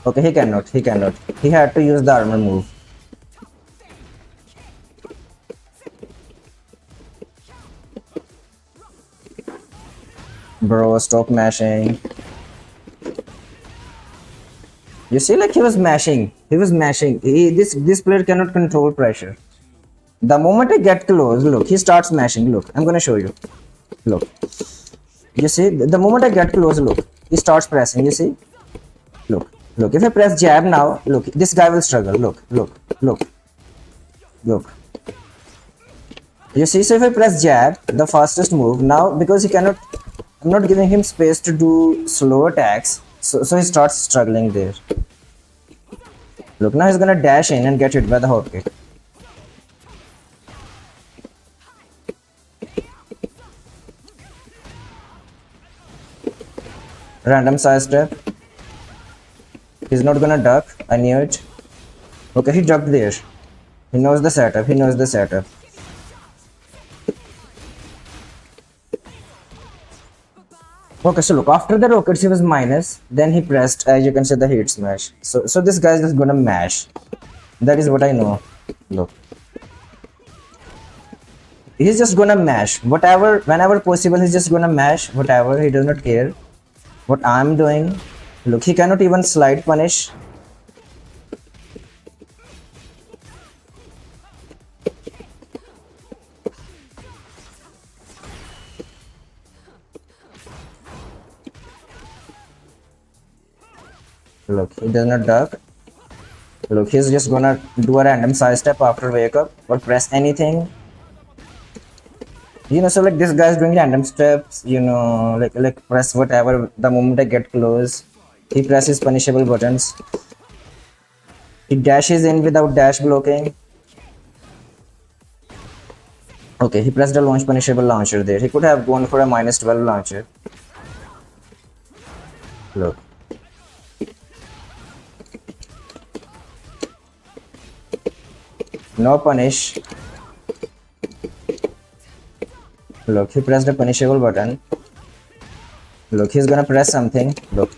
Okay, he cannot. He had to use the armor move. Bro, stop mashing. You see, like he was mashing. This player cannot control pressure. The moment I get close, look, he starts mashing. Look, I'm gonna show you. Look. You see, the moment I get close, look, he starts pressing. You see? Look. Look, if I press jab now, look, this guy will struggle. Look. You see, so if I press jab, the fastest move, now because he cannot, I'm not giving him space to do slow attacks, so he starts struggling there. Look, now he's gonna dash in and get hit by the hop kick. Random side step. He's not gonna duck. I knew it. Okay, he ducked there. He knows the setup. Okay, so look, after the rockets he was minus. Then he pressed, as you can see, the hit smash. So this guy is just gonna mash. That is what I know. Look. He's just gonna mash. Whatever, whenever possible, he's just gonna mash. Whatever, he does not care what I'm doing. Look, he cannot even slide punish. Look, he does not duck. Look, he's just gonna do a random side step after wake up or press anything. So like this guy's doing random steps, like press whatever the moment I get close. He presses punishable buttons. He dashes in without dash blocking. Okay, he pressed a launch punishable launcher there. He could have gone for a -12 launcher. Look. No punish. Look, he pressed a punishable button. Look, he's gonna press something. Look.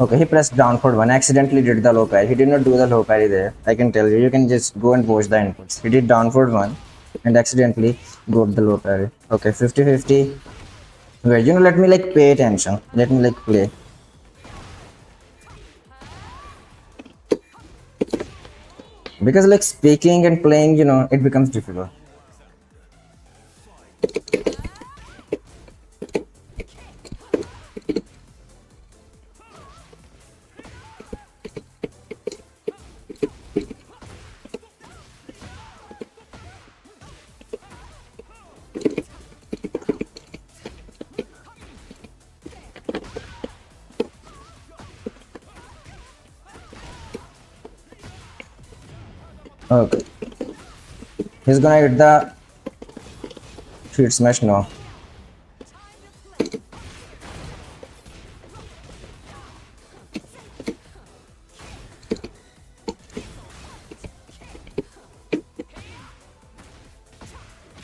Okay, he pressed down for one. Accidentally did the low parry. He did not do the low parry there. I can tell you. You can just go and watch the inputs. He did down for one and accidentally got the low parry. Okay, 50-50. Wait, let me like pay attention. Let me like play. Because like speaking and playing, it becomes difficult. Okay. He's gonna hit the feet smash now.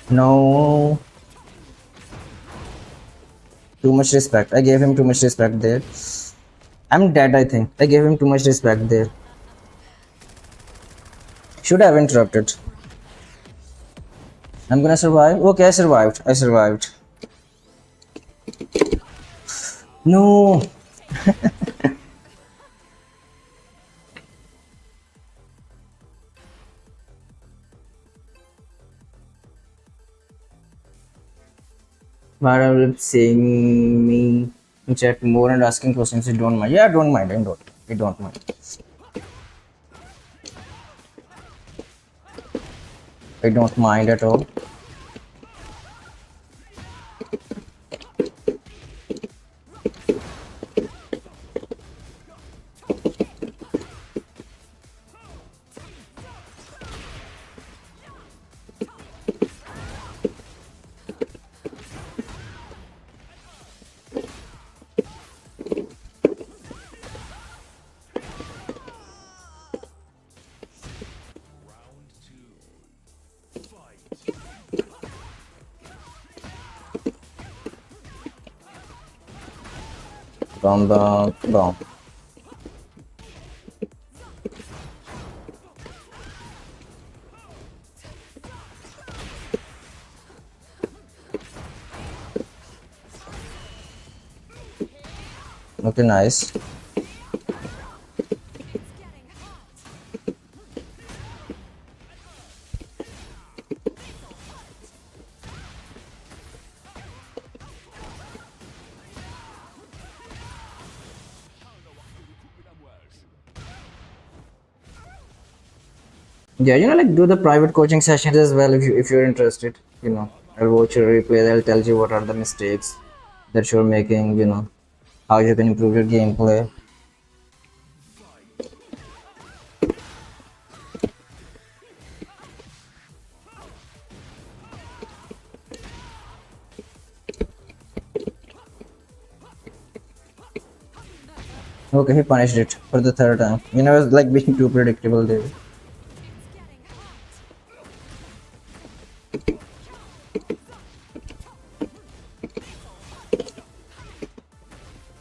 No. Too much respect. I gave him too much respect there. I'm dead, I think. I gave him too much respect there. Should have interrupted. I'm gonna survive. Okay, I survived. I survived. No. But I will saying me in chat more and asking questions. You don't mind? Yeah, don't mind. I don't mind. I don't mind at all. Bomb. Okay, nice. Yeah, like do the private coaching sessions as well if you're interested. I'll watch your replay. I'll tell you what are the mistakes that you're making. How you can improve your gameplay. Okay, he punished it for the third time. It was like being too predictable there.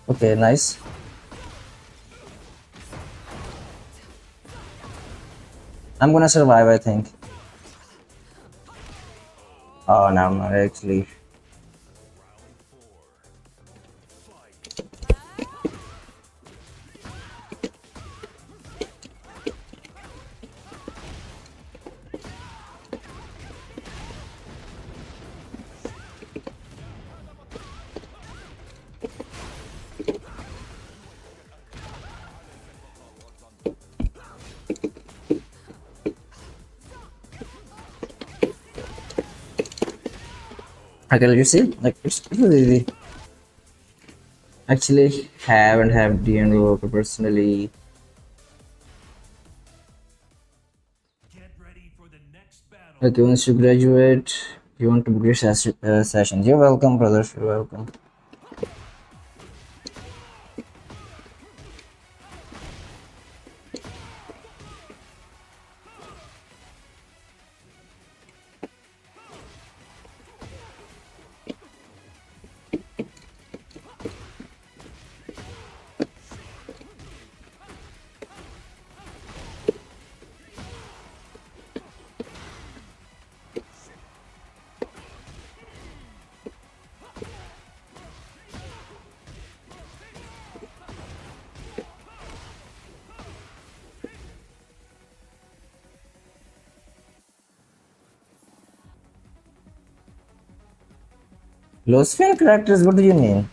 Okay, nice. I'm gonna survive, I think. Oh, no, no, actually. Okay, you see, like it's really easy. Actually, haven't have DN work personally. Get ready for the next battle. Okay, once you graduate, you want to book your sessions. You're welcome, brother. You're welcome. Low spin characters, what do you mean?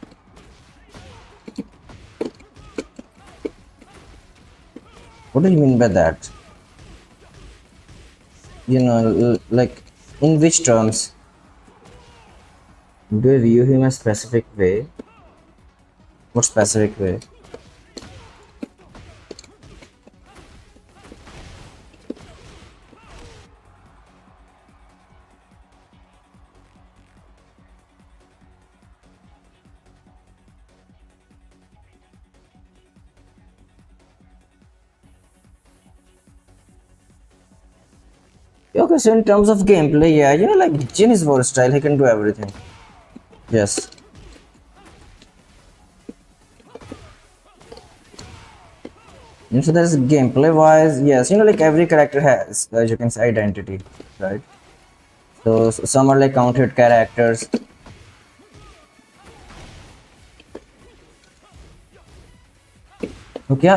What do you mean by that? Like, in which terms? Do you view him a specific way? What specific way? Okay, so in terms of gameplay, yeah, like Jin is versatile, he can do everything. Yes. And so there's gameplay wise, yes, like every character has, as you can say, identity, right? So some are like counted characters. Okay,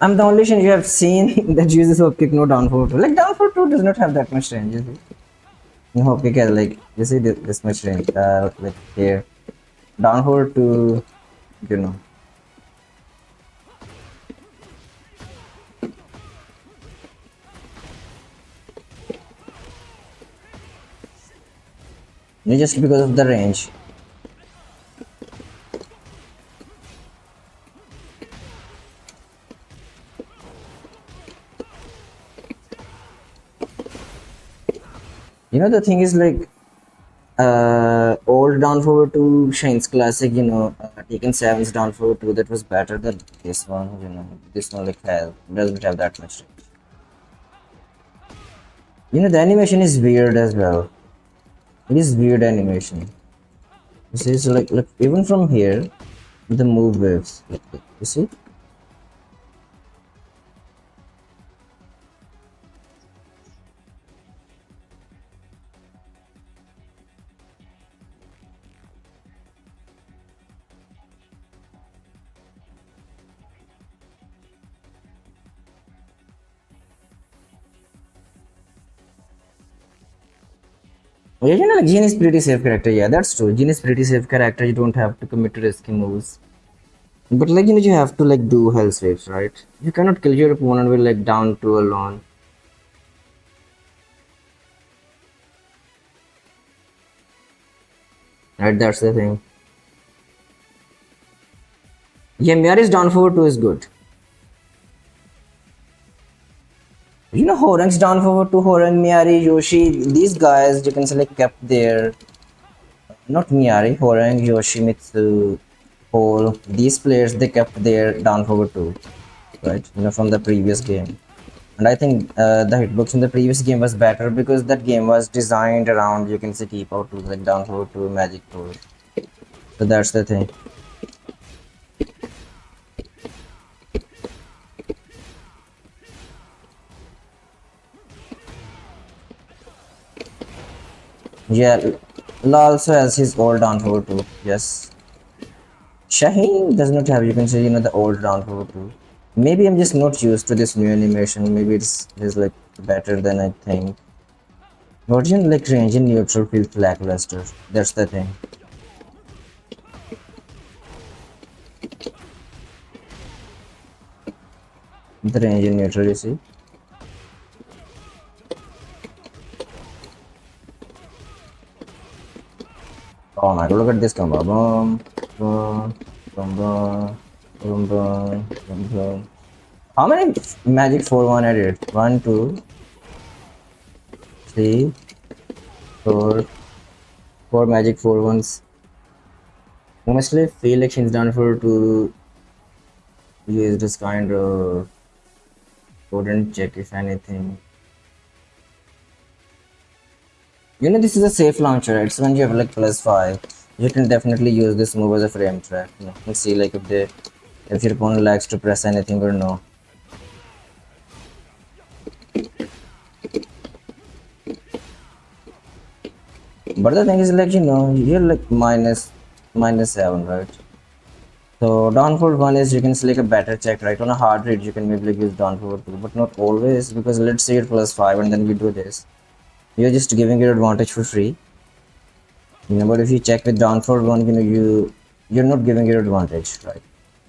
I'm the only Shin you have seen that uses hope kick no down forward. Like down forward 2 does not have that much range, you see. In hope kick has like you see this much range. Like here. Down forward to you know. Just because of the range. The thing is like old down forward 2 Shane's classic, taken 7's down forward 2 that was better than this one, this one like doesn't have that much range. The animation is weird as well. It is weird animation. You see, so like look, even from here, the move waves. You see? Yeah, like Jean is pretty safe character. Yeah, that's true. Jean is pretty safe character. You don't have to commit to risky moves. But like you have to like do hell saves, right? You cannot kill your opponent with like down 2 alone. Right, that's the thing. Yeah, Miari's down forward 2 is good. Horang's down forward 2, Horang, Miari, Yoshi, these guys you can select kept their not Miari, Horang, Yoshimitsu, Hole, these players they kept their down forward 2, right? From the previous game. And I think the hitbox in the previous game was better because that game was designed around you can say keep out to like down forward 2 magic 4. So that's the thing. Yeah, La also has his old down forward too. Yes. Shaheen does not have, you can say, the old down forward too. Maybe I'm just not used to this new animation. Maybe it's like better than I think. Version like range in neutral feels lackluster. That's the thing. The range in neutral, you see. Oh my god, look at this combo. Boom, boom, boom, boom, boom, boom, boom, boom. How many magic 4-1 I did? 1, 2, 3, 4, 4 magic 4-1s. Honestly, feel like she's done for to use this kind of couldn't check if anything. This is a safe launcher, right? So when you have like +5, you can definitely use this move as a frame trap. And see like if your opponent likes to press anything or no. But the thing is like you're like minus 7, right? So downforward 1 is you can select a better check, right? On a hard read you can maybe like use downforward 2, but not always, because let's say you're +5 and then we do this. You're just giving your advantage for free. But if you check with downforward 1, you're not giving your advantage, right?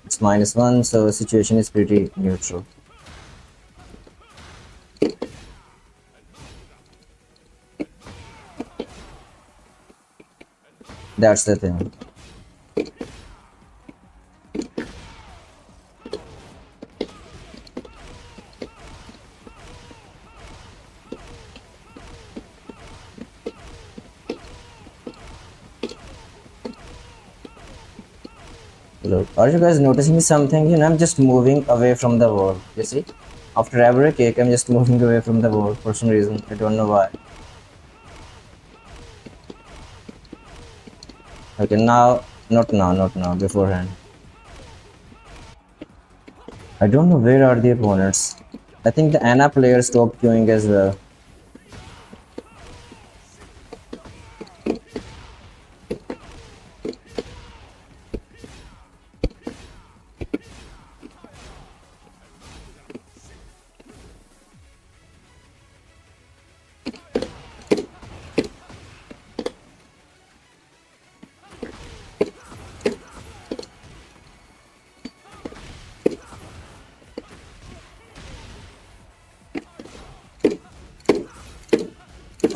It's -1, so situation is pretty neutral. That's the thing. Look, are you guys noticing something? I'm just moving away from the wall. You see? After every kick, I'm just moving away from the wall for some reason. I don't know why. Okay, now, not now, beforehand. I don't know where are the opponents. I think the Anna player stopped queuing as well.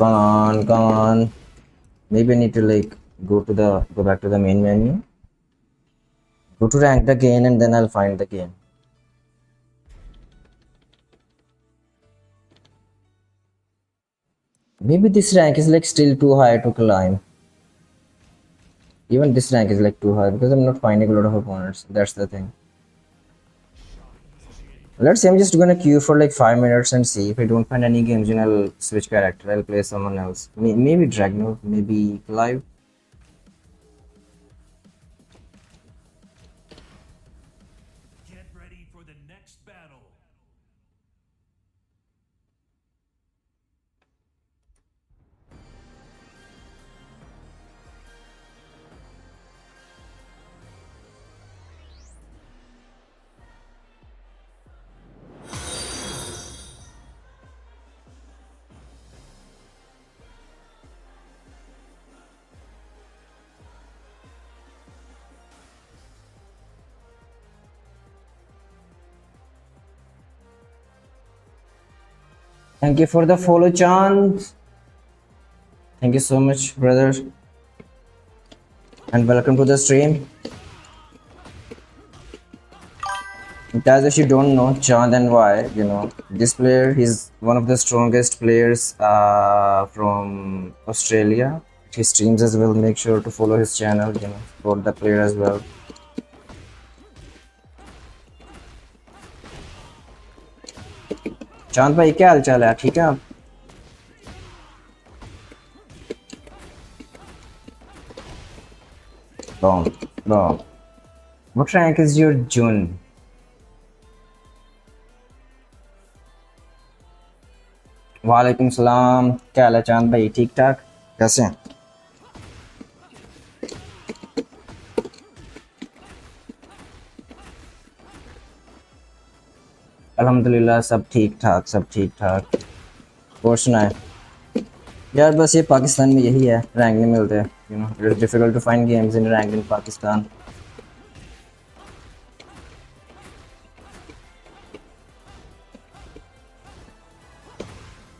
Come on, come on. Maybe I need to like go back to the main menu. Go to ranked again and then I'll find the game. Maybe this rank is like still too high to climb. Even this rank is like too high because I'm not finding a lot of opponents. That's the thing. Let's say I'm just gonna queue for like 5 minutes and see if I don't find any games. I'll switch character. I'll play someone else. Maybe Dragnor, maybe Clive. Get ready for the next battle. Thank you for the follow, chance. Thank you so much, brother, and welcome to the stream. Guys, if you don't know Chand and why, this player, he's one of the strongest players from Australia. He streams as well. Make sure to follow his channel, support the player as well. चांद भाई क्या हाल चाल है ठीक है आप Boom, boom. What rank is your June? वालेकुम सलाम क्या हाल है चांद भाई ठीक ठाक कैसे हैं? अल्हम्दुलिल्लाह सब ठीक ठाक, सब ठीक ठाक। और सुनाए यार, बस ये पाकिस्तान में यही है, रैंक नहीं मिलते। You know it is difficult to find games in rank in Pakistan.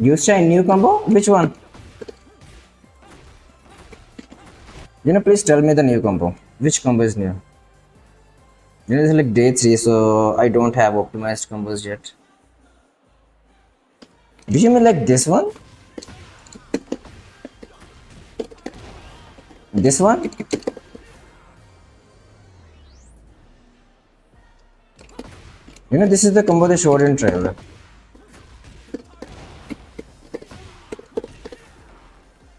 Use try new combo? Which one? Please tell me the new combo. Which combo is new? It's like day 3, so I don't have optimized combos yet. Do you mean like this one? This one? This is the combo they showed in trailer.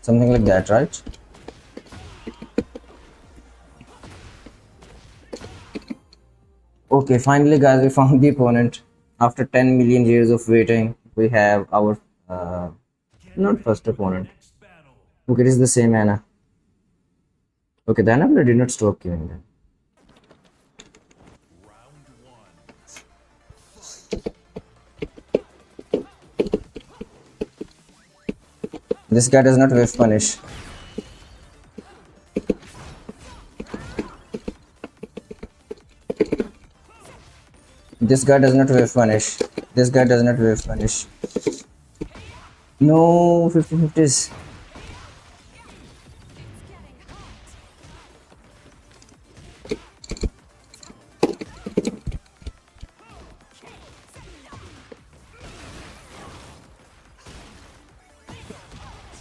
Something like that, right? Okay, finally guys, we found the opponent. After 10 million years of waiting, we have our not first opponent. Next battle. Okay, it is the same Anna. Okay, the Anna player did not stop killing them. Round one. This guy does not whiff punish. This guy does not whiff punish. This guy does not whiff punish. No, 50-50s.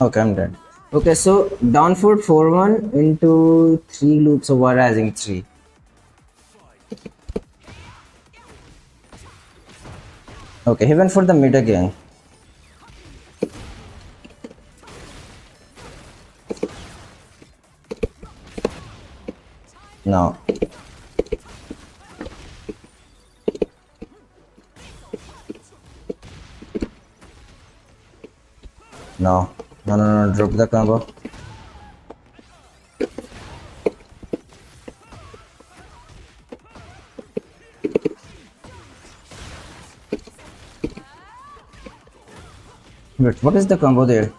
Okay, I'm dead. Okay, so down foot 4-1 into 3 loops of war rising 3. Okay, he went for the mid again. No. No. No, no, no, drop the combo. Wait, what is the combo there?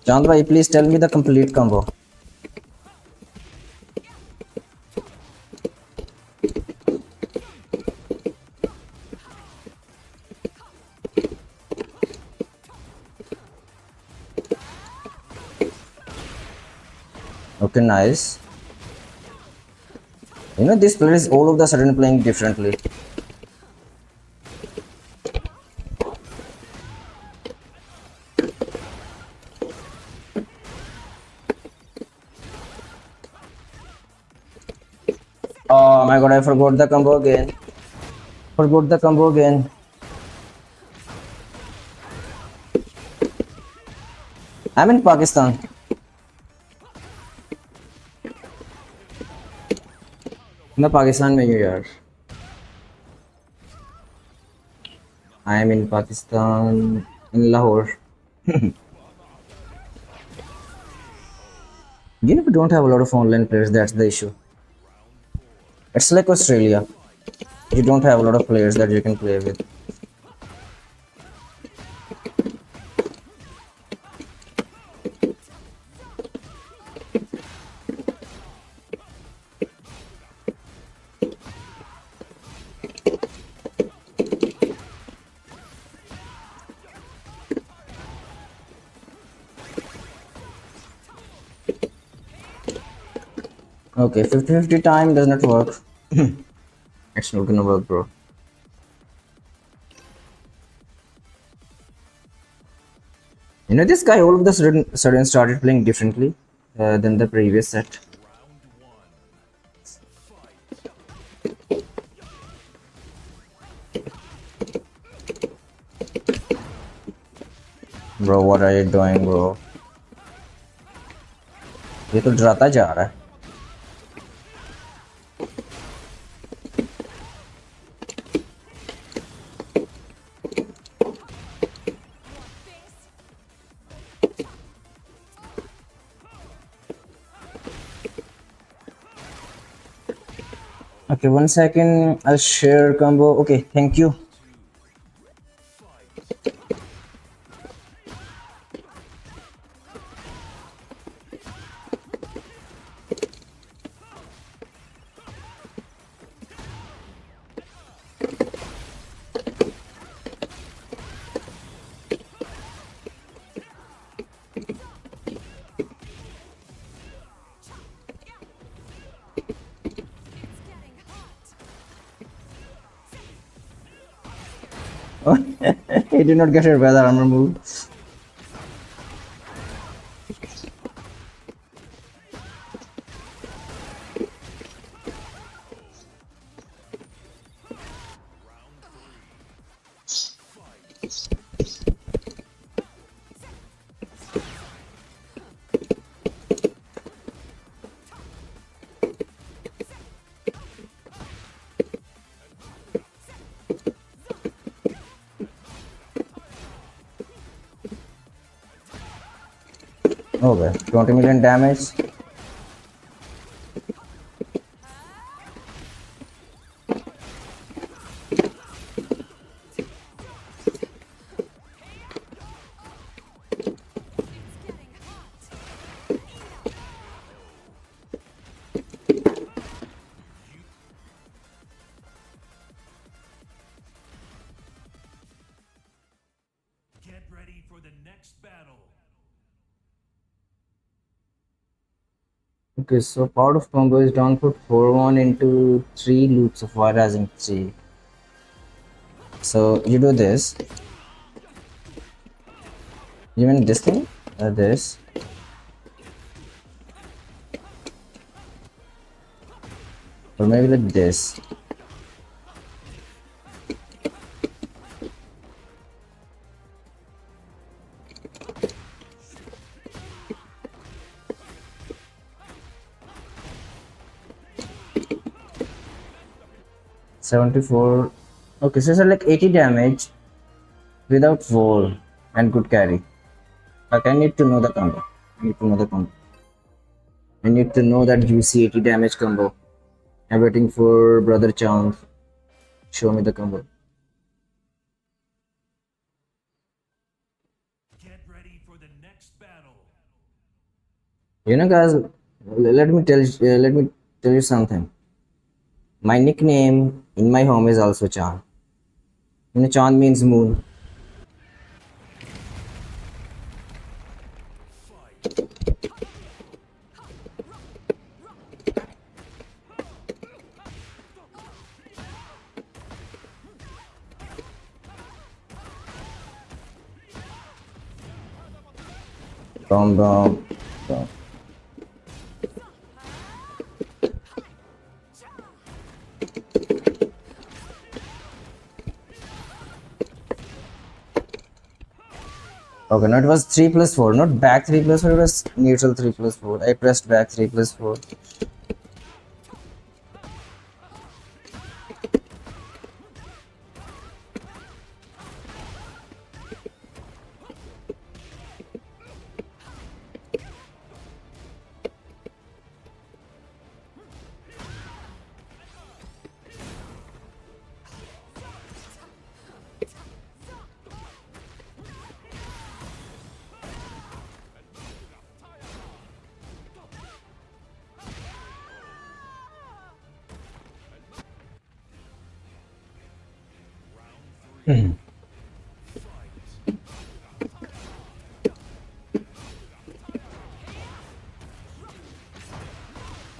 Chand bhai, please tell me the complete combo. Okay, nice. This player is all of the sudden playing differently. Oh my god, I forgot the combo again. Forgot the combo again. I'm in Pakistan. मैं पाकिस्तान में हूँ यार. I am in Pakistan, in Lahore. We don't have a lot of online players, that's the issue. It's like Australia. You don't have a lot of players that you can play with. Okay, 50-50 time does not work. It's not gonna work, bro. This guy all of the sudden started playing differently than the previous set. Bro, what are you doing, bro? ये तो डराता जा रहा है. Okay, 1 second. I'll share combo. Okay, thank you. He did not get it by the armor move. Okay, 20 million damage. Get ready for the next battle. Okay, so part of combo is down put 4-1 into 3 loops of Fire Rising 3. So you do this. You mean this thing? This. Or maybe like this. $74. Okay, so it's like 80 damage without wall and good carry. Like I need to know the combo. I need to know the combo. I need to know that juicy 80 damage combo. I'm waiting for Brother Chance. Show me the combo. Get ready for the next battle. You know, guys, let me tell you something. My nickname in my home is also Chan. You know, Chan means moon. Bum bum bum. Okay, no, it was 3 plus 4, not back 3 plus 4, it was neutral 3 plus 4. I pressed back 3 plus 4.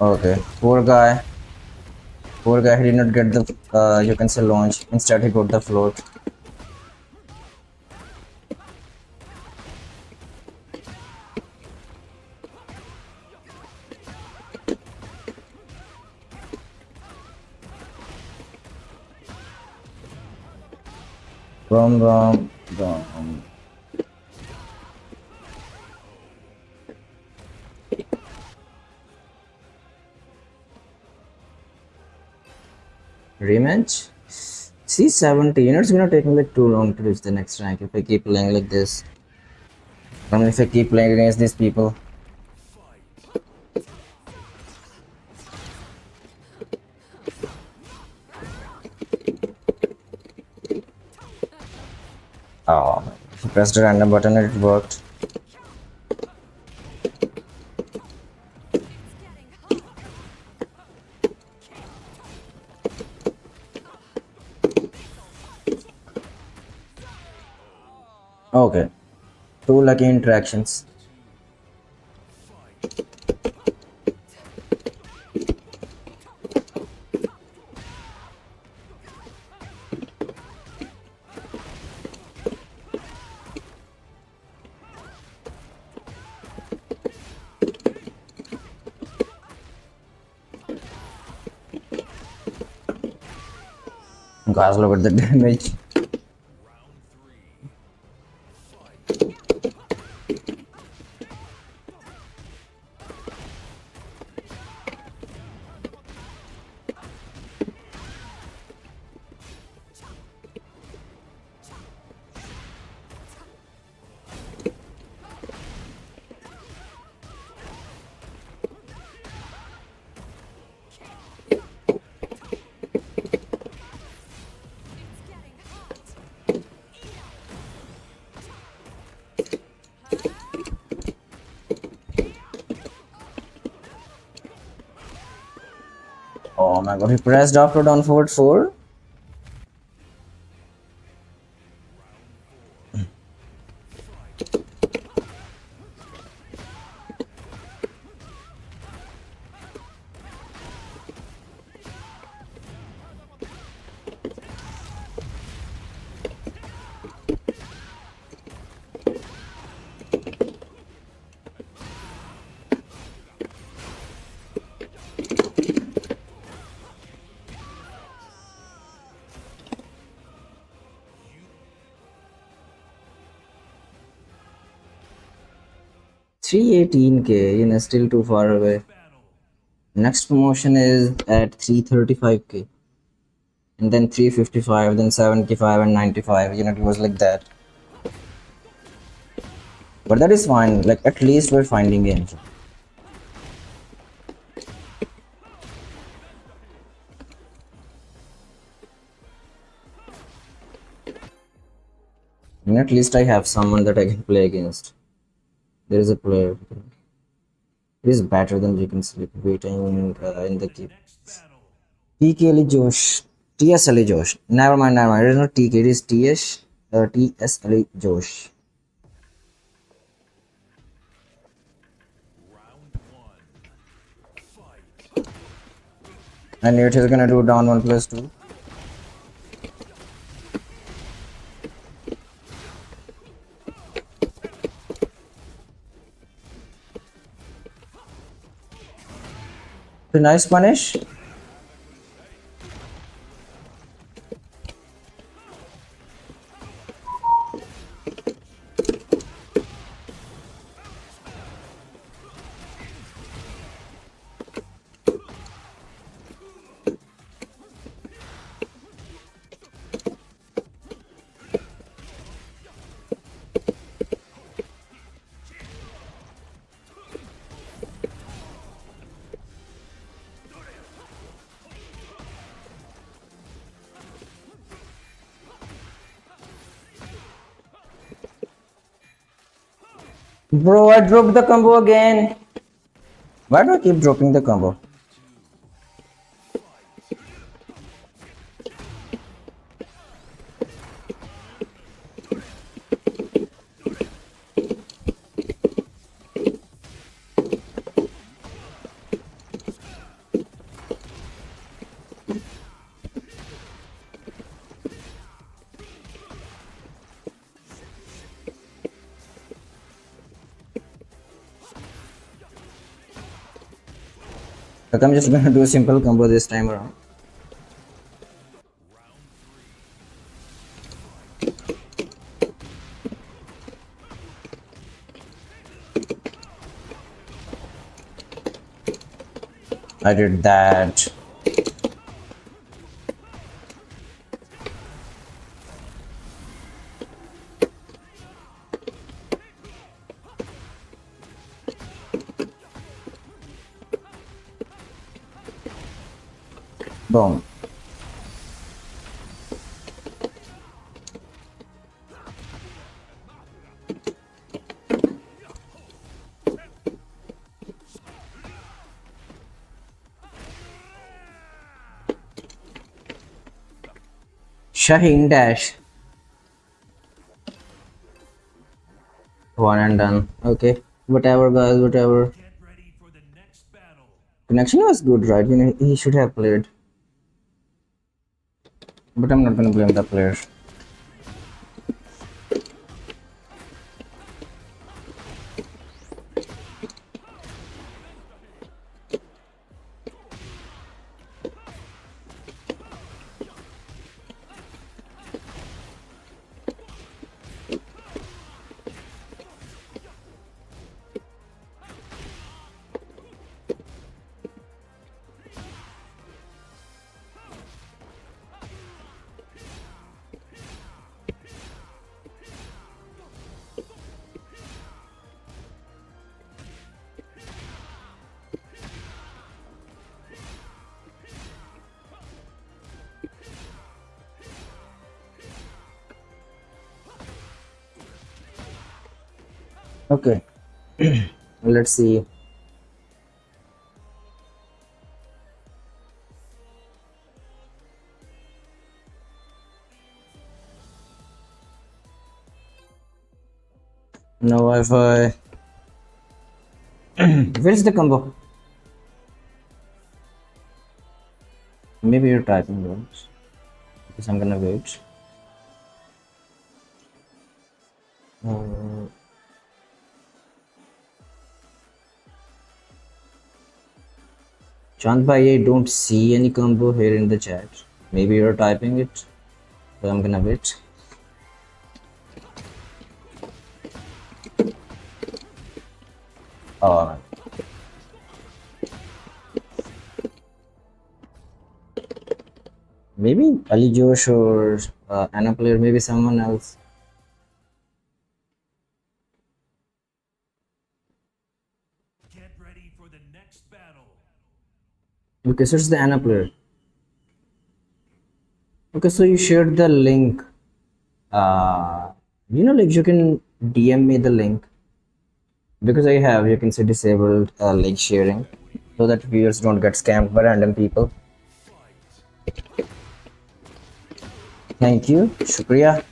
Okay, poor guy. Poor guy, he did not get the, you can say, launch. Instead, he got the float. Bum bum bum. Rematch? C70. You know, it's gonna take me like too long to reach the next rank if I keep playing like this. I mean, if I keep playing against these people. Oh, he pressed a random button and it worked. Okay, two lucky interactions. Guys, look at the damage. Oh my god, he pressed after down forward 4. $318K, you know, still too far away. Next promotion is at 335K. And then 355, then 75 and 95. You know, it was like that. But that is fine. Like, at least we're finding games. And at least I have someone that I can play against. There is a player. It is better than you can sleep waiting in the keep. TK Josh. TSL Josh. Never mind, never mind. It is not TK, it is TS. TSL Josh. And it is gonna do down 1+2. So nice punish. Bro, I dropped the combo again. Why do I keep dropping the combo? Like I'm just gonna do a simple combo this time around. I did that. Boom. Shaheen dash. One and done. Okay. Whatever, guys. Whatever. Get ready for the next battle. Connection was good, right? You know, he should have played. But I'm not gonna blame the player. Okay. Let's see. No Wi-Fi. Where's the combo? Maybe you're typing words. Because I'm gonna wait. Uh, Chand bhai, I don't see any combo here in the chat. Maybe you're typing it. So I'm gonna wait. Oh, maybe Ali Josh or Anna player, maybe someone else. Get ready for the next battle. Okay, so it's the Anna player. Okay, so you shared the link. Like you can DM me the link because I have, you can say disabled link sharing so that viewers don't get scammed by random people. Thank you, Shukriya.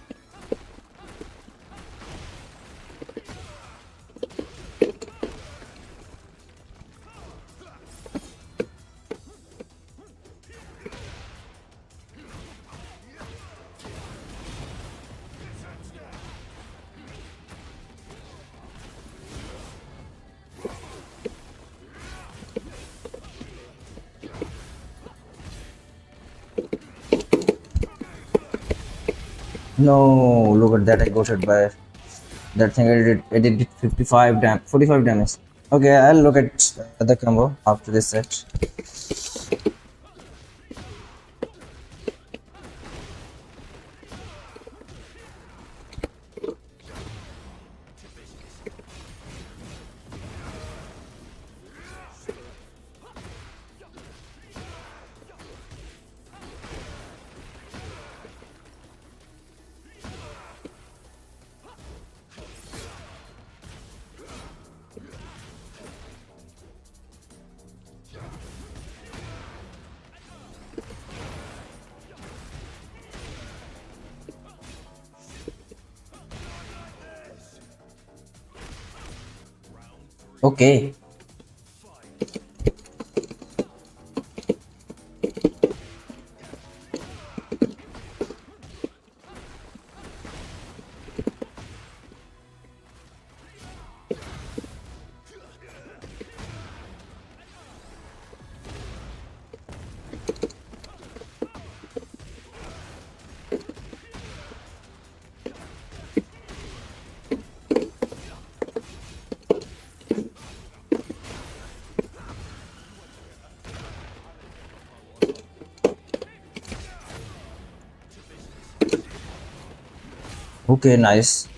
No, look at that! I got hit by that thing. I did 45 damage. Okay, I'll look at the combo after this set. Okay. Okay, nice.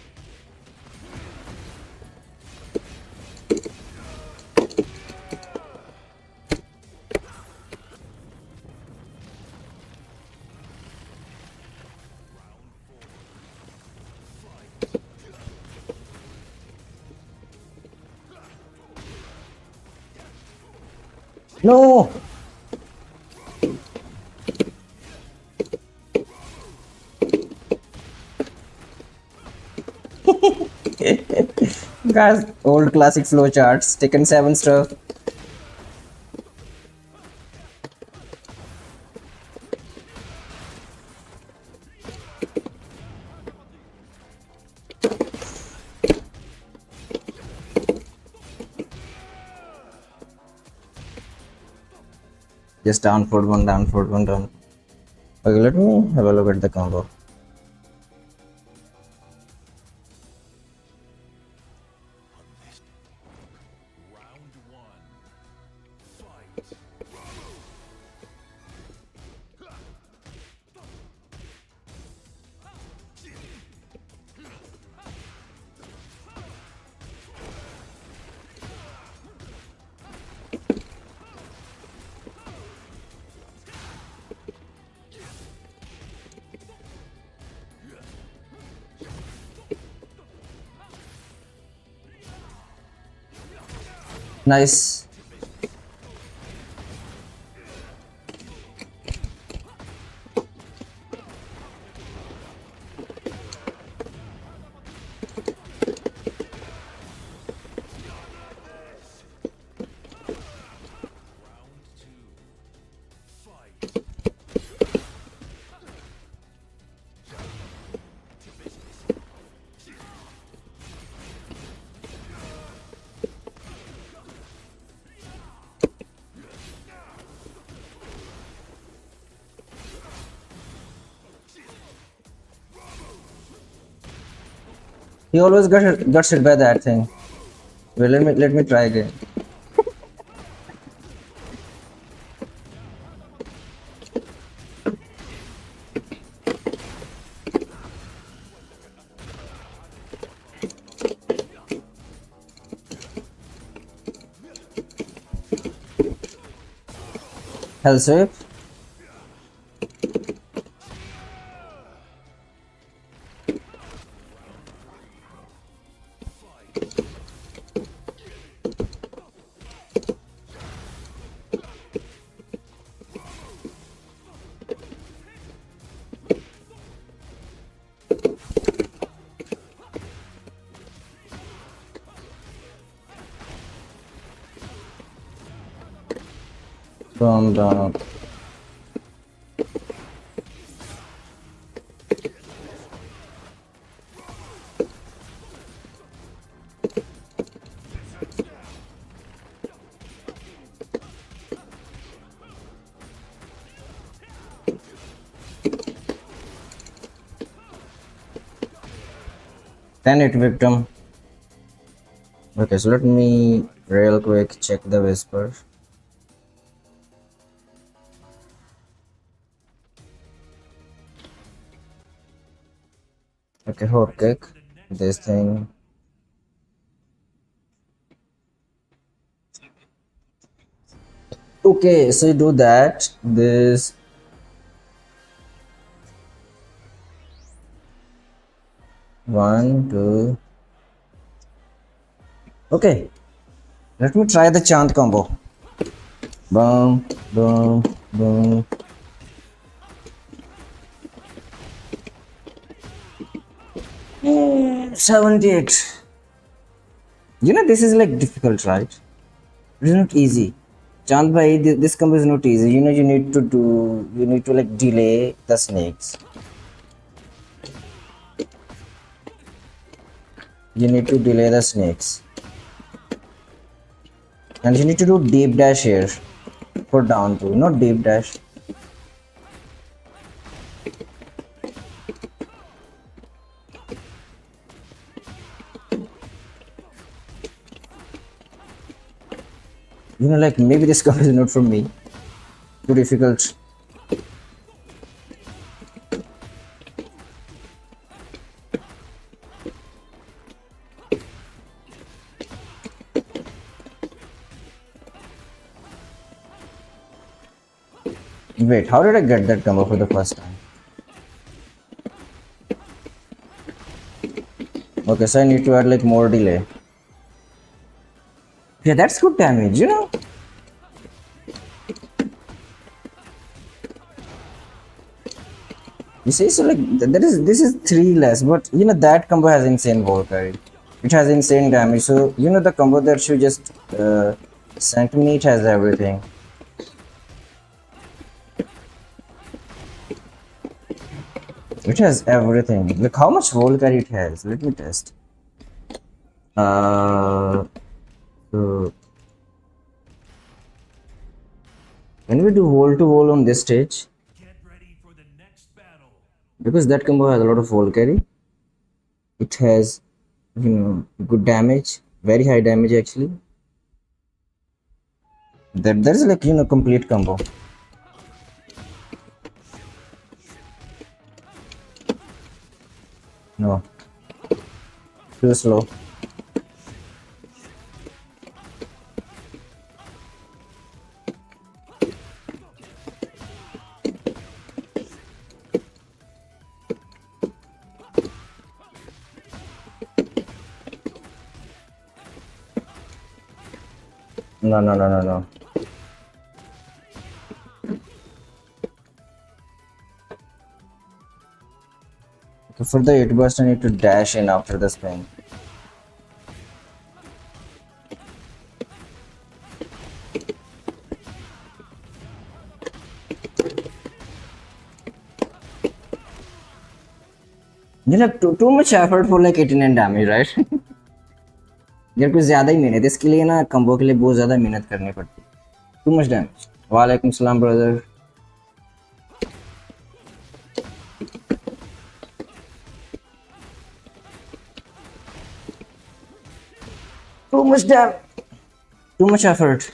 No. Guys, old classic flowcharts, taken 7 stuff. Just down forward one, down forward one, down. Okay, let me have a look at the combo. Round one. Fight. Nice. Round two. Fight. He always got hit by that thing. Well, let me try again. Hell sweep. Calm down. Then it victim. Okay, so let me real quick check the whisper. Okay, hope kick. This thing. Okay, so you do that. This. One, two. Okay, let me try the chant combo. Boom, boom, boom. Hmm, 78. You know, this is like difficult, right? It is not easy. Chant bhai, this combo is not easy. You know, you need to like delay the snakes. You need to delay the snakes. And you need to do deep dash here for down two, not deep dash. You know, like maybe this combo is not for me. Too difficult. Wait, how did I get that combo for the first time? Okay, so I need to add like more delay. Yeah, that's good damage, you know? You see, so like this is 3 less, but you know that combo has insane ball carry. It has insane damage. So you know the combo that you just sent me. It has everything. It has everything. Look how much roll carry it has. Let me test. Uh, so can we do wall to wall on this stage? Get ready for the next battle. Because that combo has a lot of wall carry. It has, good damage, very high damage actually. There's like complete combo. No, too slow. No, no, no, no, no. Okay, for the 8 burst, I need to dash in after the spin. Too much effort for like 89 damage, right? यार कुछ ज्यादा ही मेहनत है इसके लिए ना combo के लिए बहुत ज्यादा मेहनत करनी पड़ती है टू मच डैमेज वालेकुम सलाम brother too much damage too much effort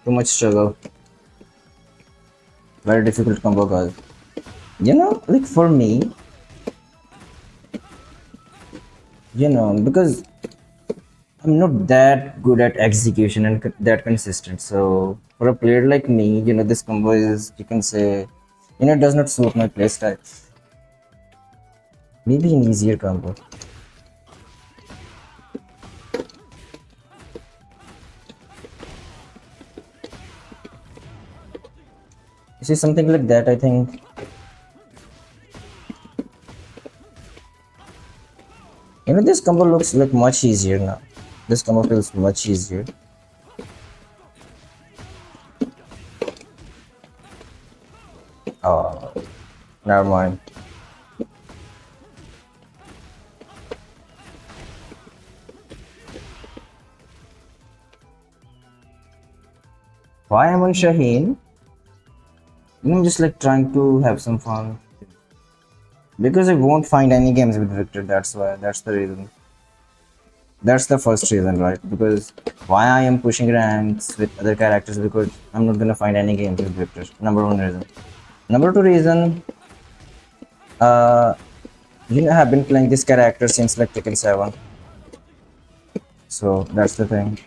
too much struggle very difficult combo guys like for me because I'm not that good at execution and that consistent. So for a player like me, this combo is, you can say, it does not suit my playstyle. Maybe an easier combo. You see something like that, I think. This combo looks like much easier now. This combo feels much easier. Oh, never mind. Why I'm on Shaheen? I'm just like trying to have some fun. Because I won't find any games with Victor, that's why. That's the reason. That's the first reason, right? Because why I am pushing ranks with other characters, because I'm not gonna find any games with Victor. Number one reason. Number two reason, uh, I have been playing this character since like Tekken 7. So that's the thing.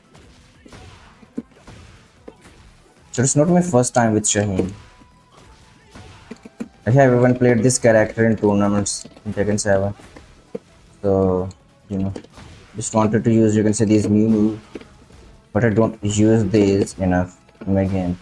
So it's not my first time with Shaheen. I have even played this character in tournaments in Tekken 7. So, just wanted to use, you can say, these new moves, but I don't use these enough in my game.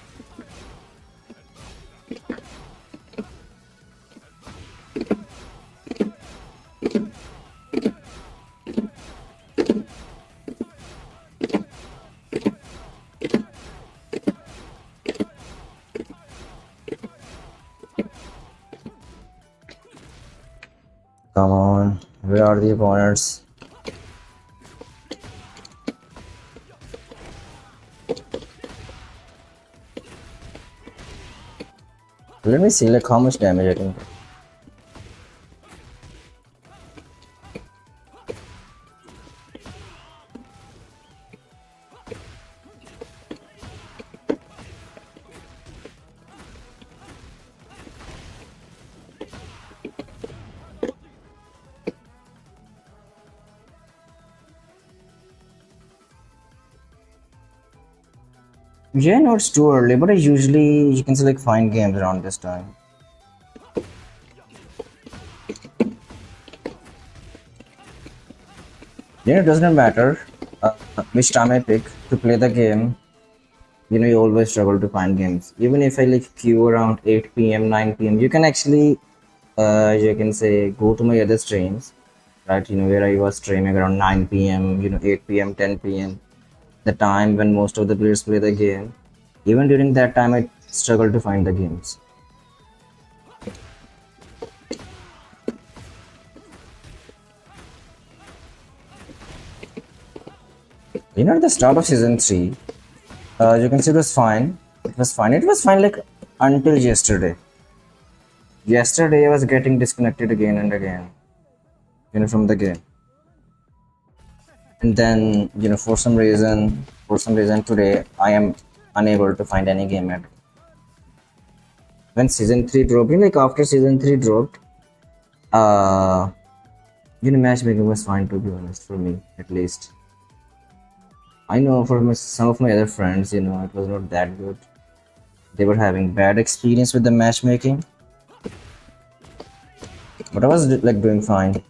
Come on, where are the opponents? Let me see like how much damage I can get. Yeah, no, it's too early, but I usually you can say like find games around this time. Yeah, it doesn't matter which time I pick to play the game. You always struggle to find games. Even if I like queue around 8 p.m., 9 p.m., you can actually, you can say, go to my other streams, right? Where I was streaming around 9 p.m., 8 p.m., 10 p.m., the time when most of the players play the game. Even during that time, I struggle to find the games. At the start of season 3, you can see it was fine. It was fine. It was fine like until yesterday. Yesterday, I was getting disconnected again and again, from the game. And then, for some reason today, I am unable to find any game at. When season 3 dropped, like after season 3 dropped, uh, matchmaking was fine to be honest, for me at least. I know for some of my other friends, it was not that good. They were having bad experience with the matchmaking, but I was like doing fine.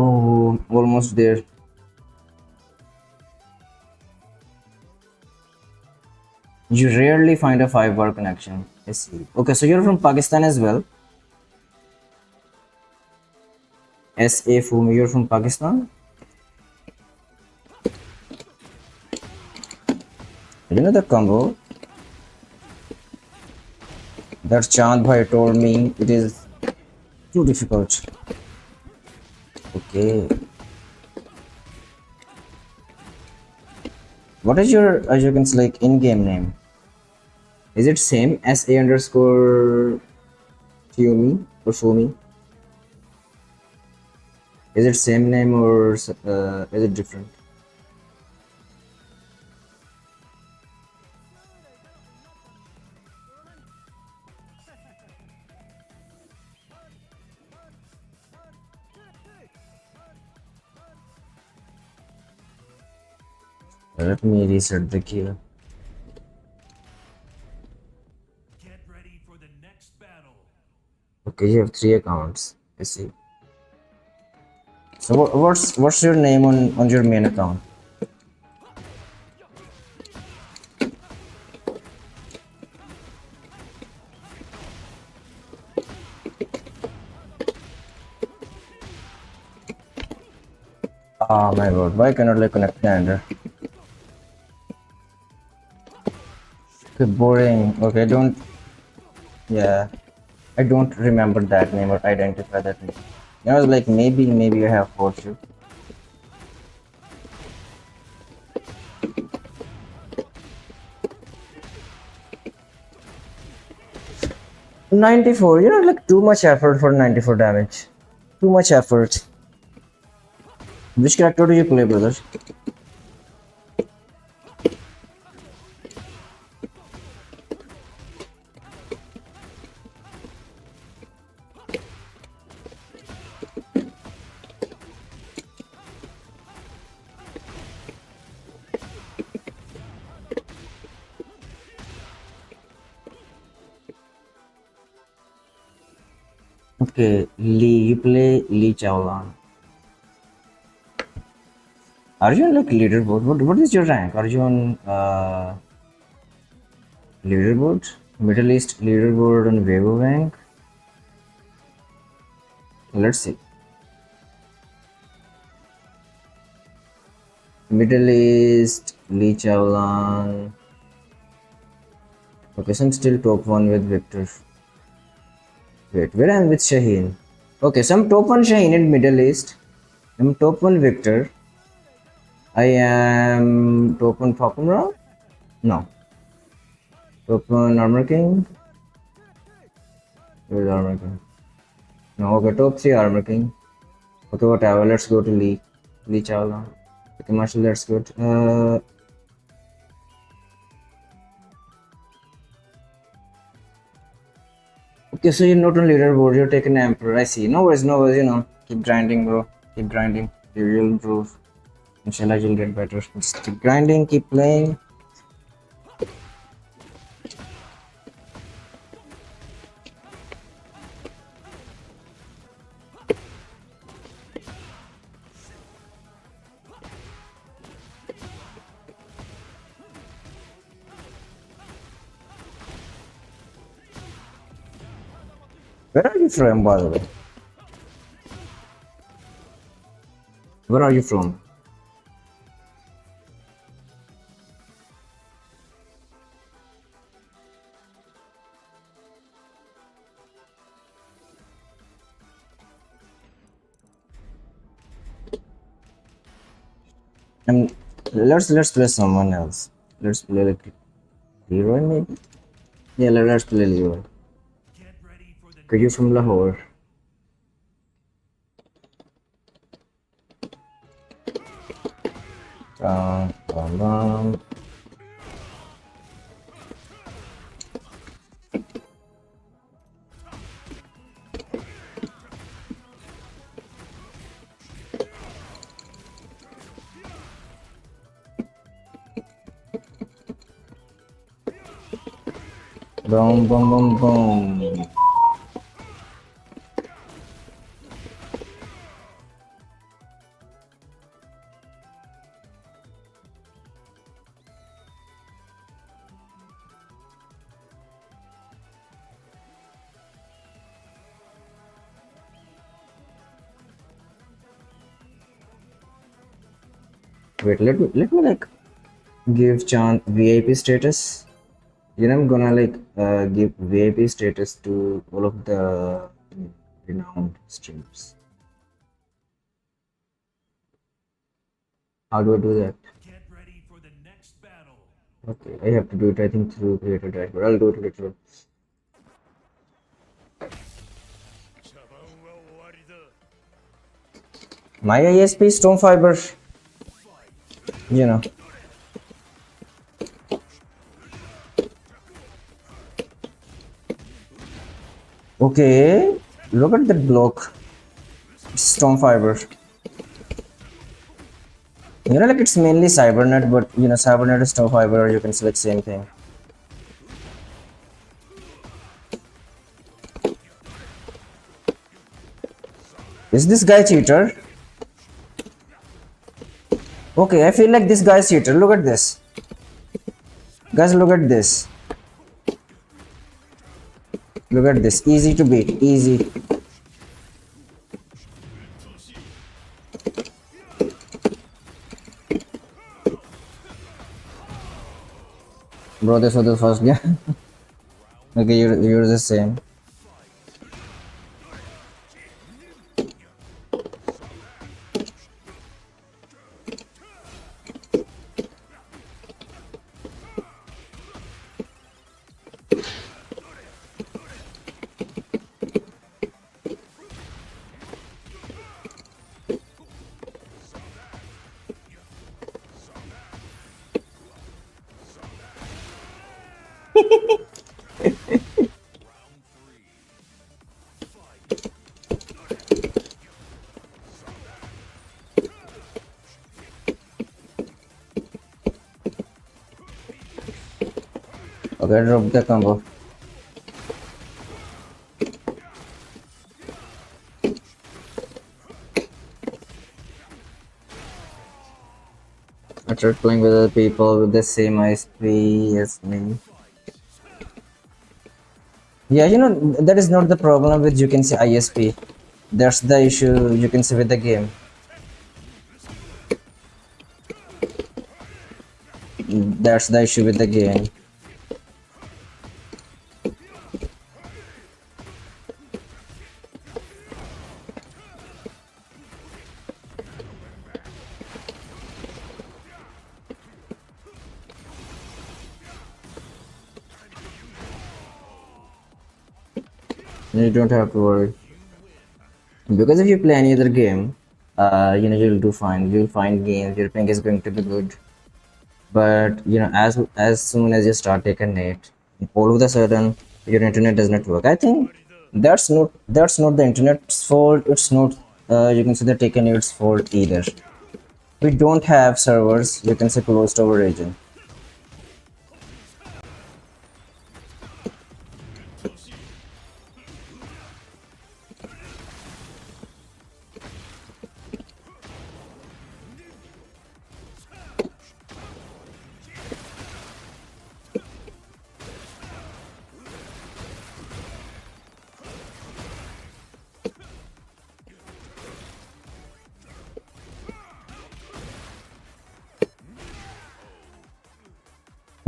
Oh, almost there. You rarely find a 5 bar connection. I see. Okay, so you're from Pakistan as well. SA Fumi, you're from Pakistan. You know the combo that Chand Bhai told me it is too difficult. Okay. What is your Ajokan's like in-game name? Is it same SA underscore Fumi or Fumi? Is it same name or is it different? Let me reset the queue. Get ready for the next battle. Okay, you have 3 accounts. I see. So what's your name on your main account? Oh my god, why cannot I connect the ender? Okay, boring. Okay, don't. Yeah, I don't remember that name or identify that name. I was like, maybe I have forced you. 94, like too much effort for 94 damage. Too much effort. Which character do you play, brother? Okay, Lee, you play Lee Chowlan. Are you on like leaderboard? What is your rank? Are you on leaderboard? Middle East leaderboard on Weibo rank? Let's see. Middle East, Lee Chowlan. Okay, so I'm still top 1 with Victor. Wait, where I'm with Shaheen. Okay, so I'm top 1 Shaheen in Middle East. I'm top 1 Victor. I am top 1 Fakumra? No. Top 1 Armor King? Where's Armor King? No, okay, top 3 Armor King. Okay, whatever, let's go to Lee. Lee Chawla. Okay, Marshall, that's good. Okay, so you're not on leaderboard, you're taking Emperor. I see. No worries, no worries, Keep grinding, bro. Keep grinding. You will improve. Inshallah, you'll get better. Just keep grinding, keep playing. Where are you from, by the way? Where are you from? And let's play someone else. Let's play like Leroy maybe. Yeah, let's play Leroy. Get ready for the Cause you're from Lahore. Bam, bam. Boom, boom, boom, boom. Wait, let me like give Chan VIP status. I'm gonna like give VIP status to all of the renowned streamers. How do I do that? get ready for the next battle. Okay, I have to do it I think through creator driver. I'll do it later. My ISP Stone Fiber. You know. Okay, look at that block. Stone Fiber. Like it's mainly Cybernet, but Cybernet is Stone Fiber, or you can select same thing. Is this guy cheater? Okay, I feel like this guy is cheater. Look at this. Guys, look at this. Look at this. Easy to beat. Easy. Bro, this was the first game. Okay, you're the same. Okay, drop the combo. I tried playing with other people with the same ISP as me. Yeah, that is not the problem with you can say ISP. That's the issue you can see with the game. That's the issue with the game. You don't have to worry. Because if you play any other game, you'll do fine. You'll find games. Your ping is going to be good. But as soon as you start taking net, all of a sudden your internet does not work. I think that's not the internet's fault. It's not you can say the taken net's fault either. We don't have servers. You can say close to our region.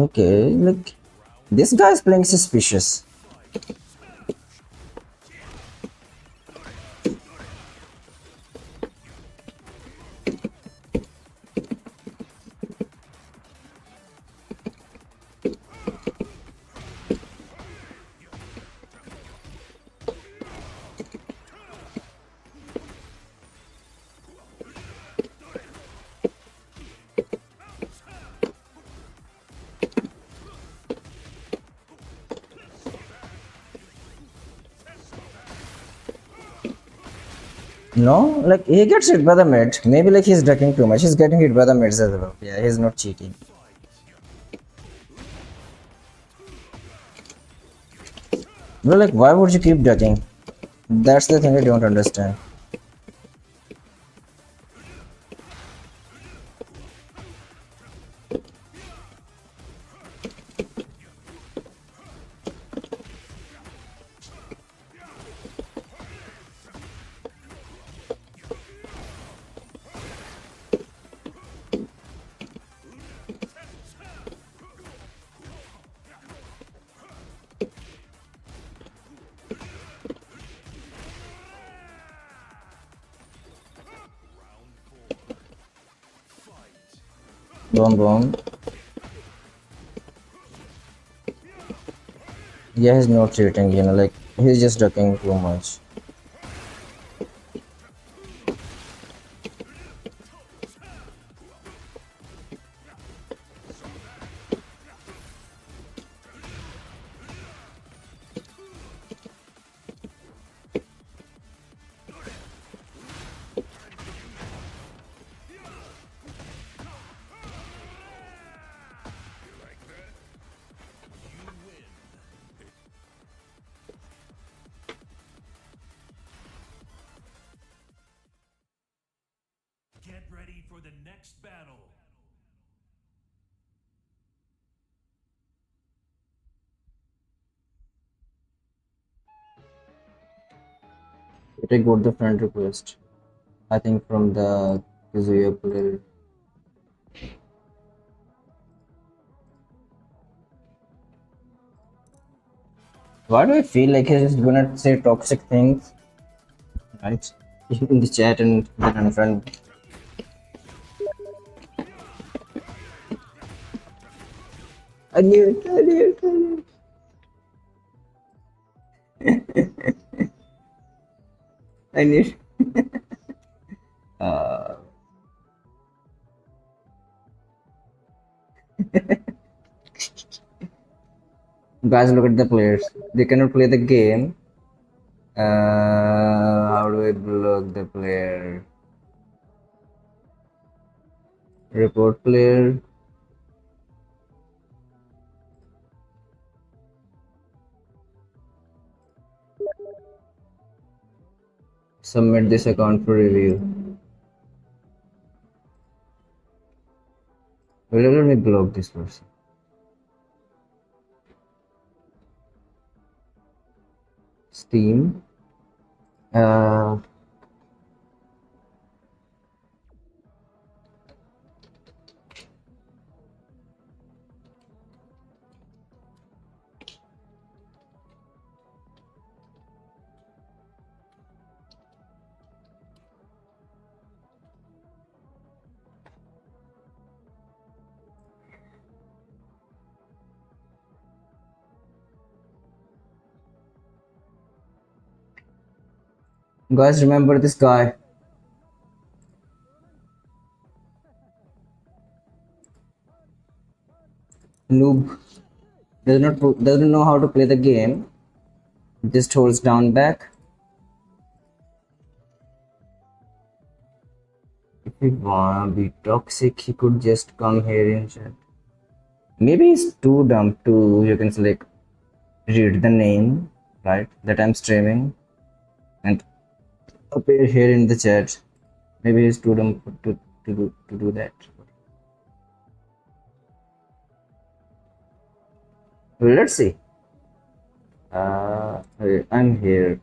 Okay, like this guy is playing suspicious. No, like he gets hit by the mid. Maybe like he's ducking too much. He's getting hit by the mids as well. Yeah, he's not cheating. Bro, like why would you keep ducking? That's the thing I don't understand. Boom boom. Yeah, he's not cheating, like he's just ducking too much. Get ready for the next battle. I got the friend request. I think from the Kazuya player. Why do I feel like he's just gonna say toxic things, right? In the chat and then unfriend. I knew it, I knew it, I knew it. I knew it. Uh, Guys, look at the players. They cannot play the game. How do I block the player? Report player. Submit this account for review. Well, let me block this person. Steam. Uh, Guys, remember this guy. Noob. Doesn't know how to play the game. Just holds down back. If he wanna be toxic, he could just come here in chat. Maybe he's too dumb to, you can select, read the name, right, that I'm streaming and appear here in the chat. Maybe he's too dumb to do that. Well, let's see. I'm here.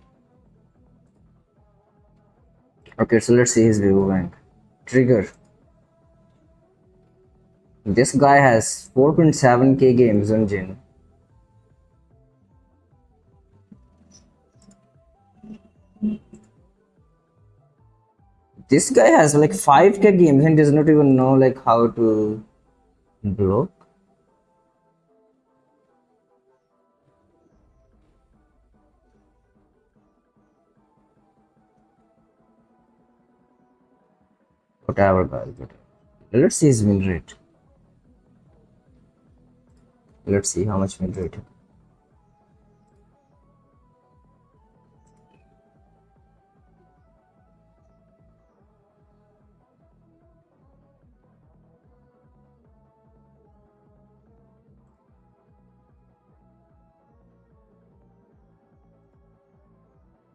Okay, so let's see his view bank. Trigger. This guy has 4.7k games on Jin. This guy has like 5k games and does not even know like how to block. Whatever, guys. Whatever. Let's see his win rate. Let's see how much win rate.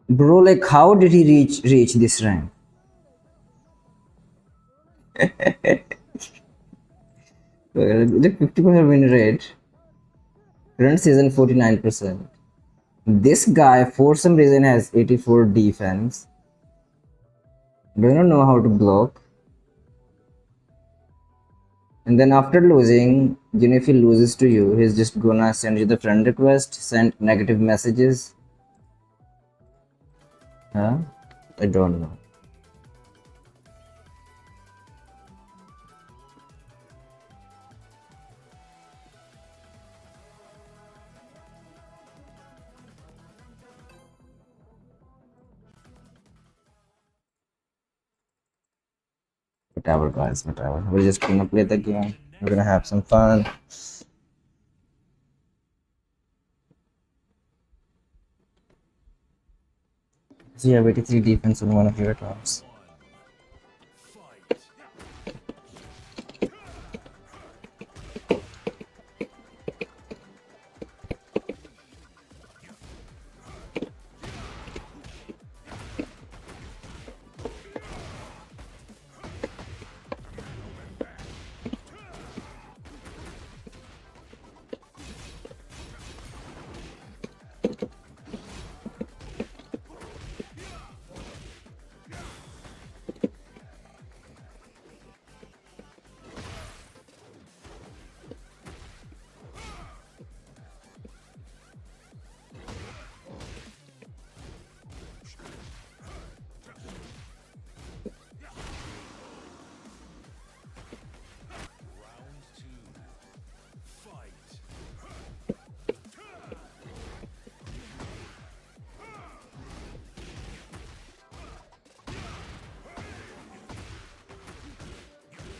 Bro, like how did he reach this rank? Like 50% win rate. Current season 49%. This guy for some reason has 84 defense. Does not know how to block. And then after losing, you know, if he loses to you, he's just gonna send you the friend request, send negative messages. Huh? I don't know. Whatever, guys, whatever. We're just gonna play the game. We're gonna have some fun. So you have 83 defense on one of your accounts.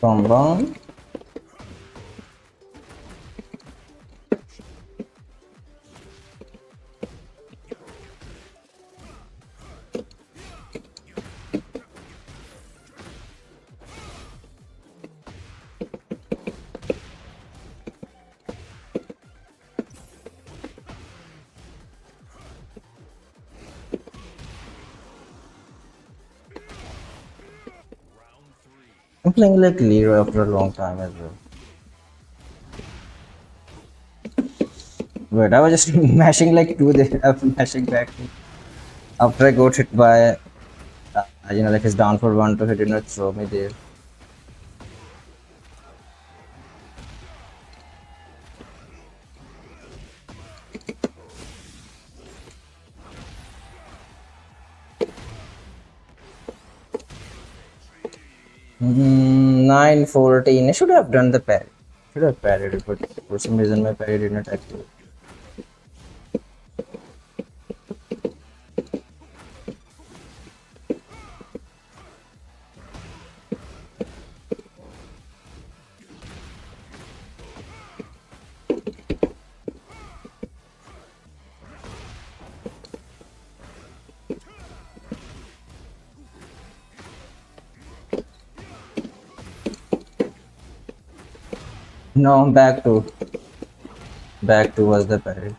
Bong. I'm playing like Leroy after a long time as well. Wait, I was just mashing like two there. I'm mashing back. After I got hit by, you know, like his down for one, so he did not throw me there. Mm, 914. I should have done the parry. Should have parried it, but for some reason my parry did not activate. No, back to was the parry.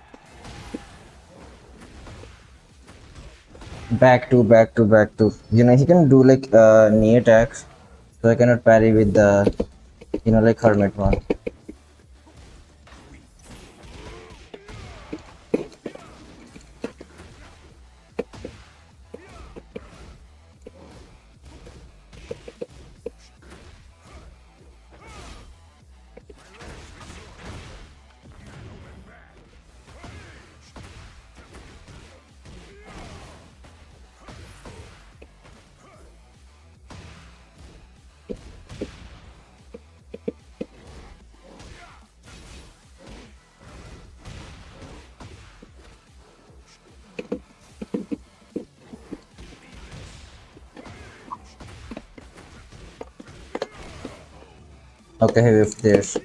Back to. He can do like knee attacks, so I cannot parry with the like hermit one. Okay, if there's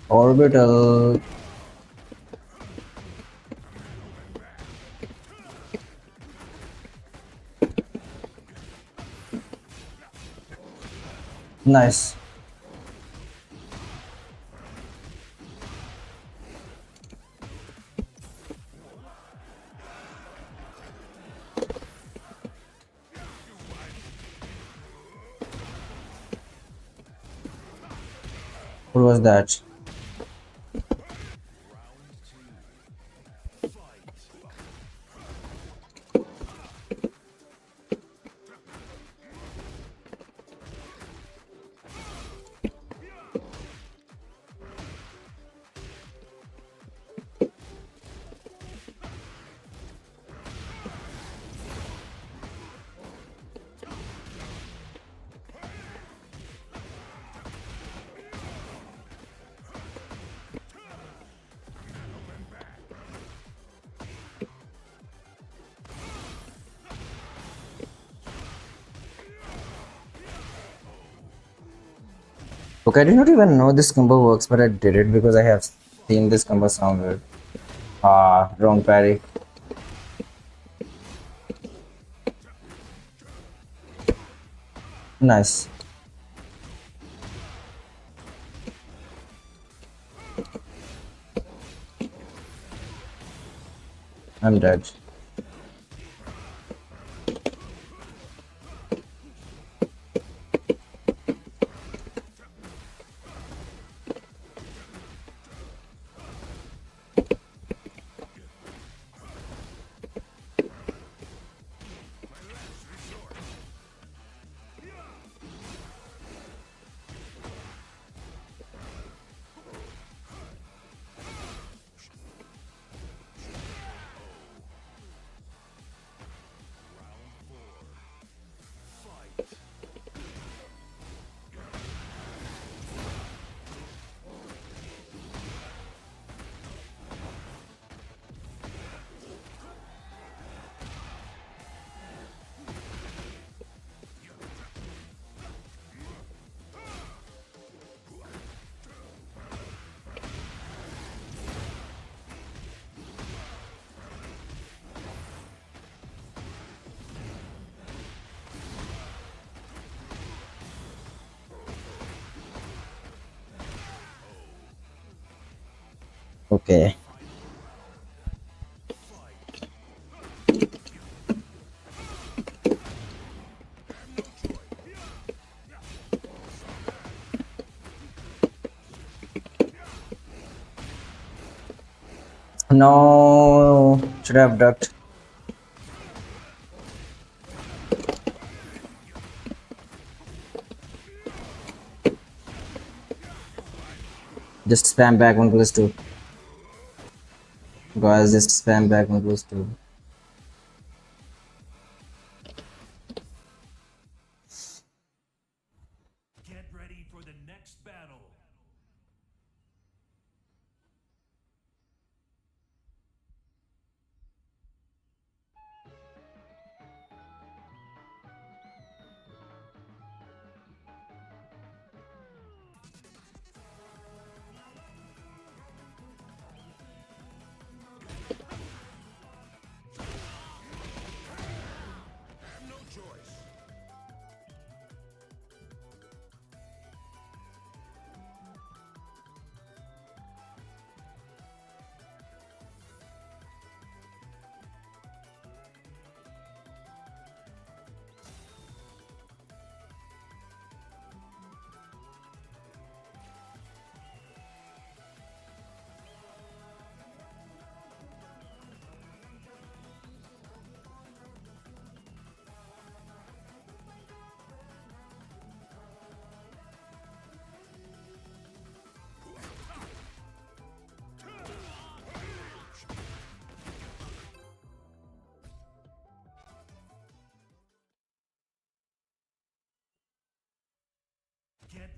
orbital. Nice. What was that? Okay, I did not even know this combo works, but I did it because I have seen this combo somewhere. Ah, wrong parry. Nice. I'm dead. Okay. No, should have ducked. Just spam back 1+2. Guys, just spam back 1+2.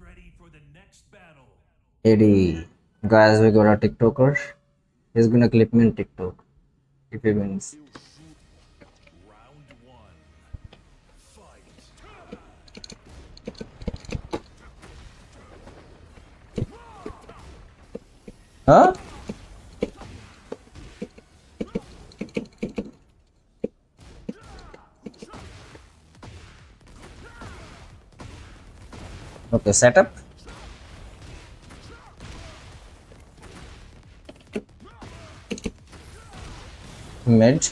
ready for the next battle. Eddie, guys, we got a TikToker. He's gonna clip me in TikTok if he wins. Round one. Fight. Huh? Okay, setup. Mid.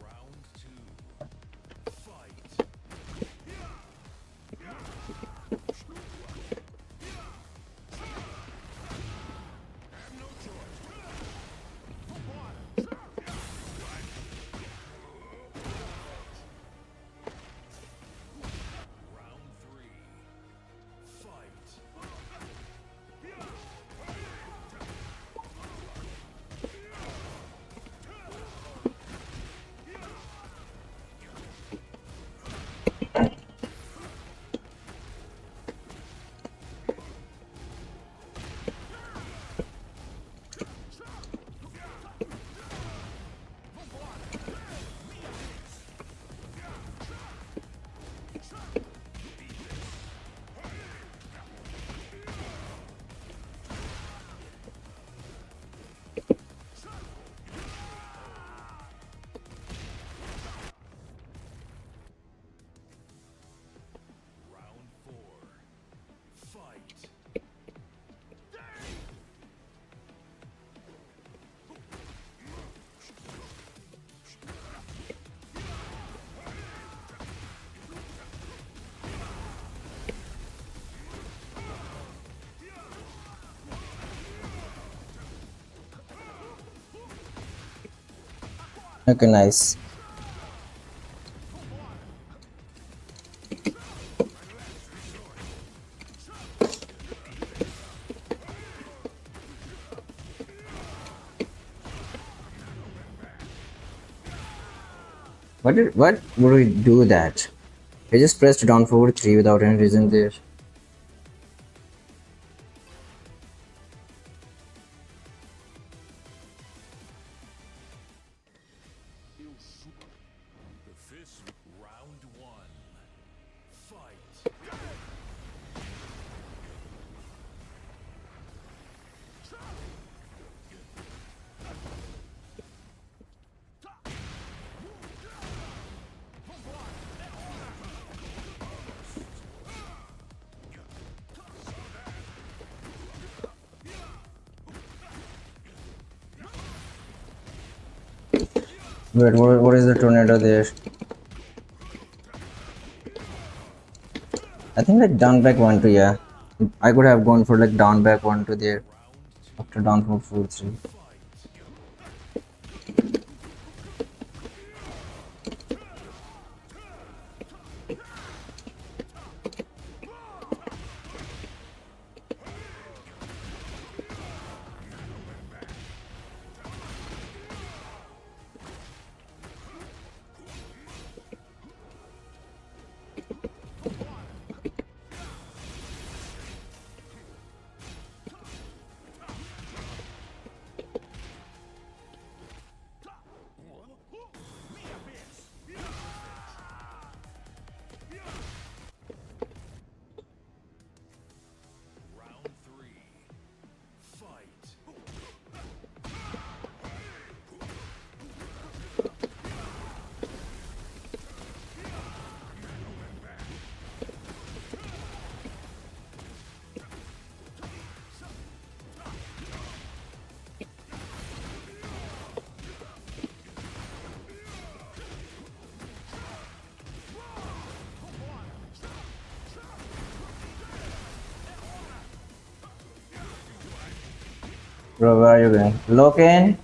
Round two. Fight. Round three. Fight. Round four. Fight. Okay, nice. What would we do that? I just pressed down forward 3 without any reason there. This round one. Fight. Wait, what is the tornado there? I think like down back 1 2, yeah. I could have gone for like down back 1 2 there Round two. after down for 4 3. Fight. Round three. Fight. Bro, where are you going? Loken?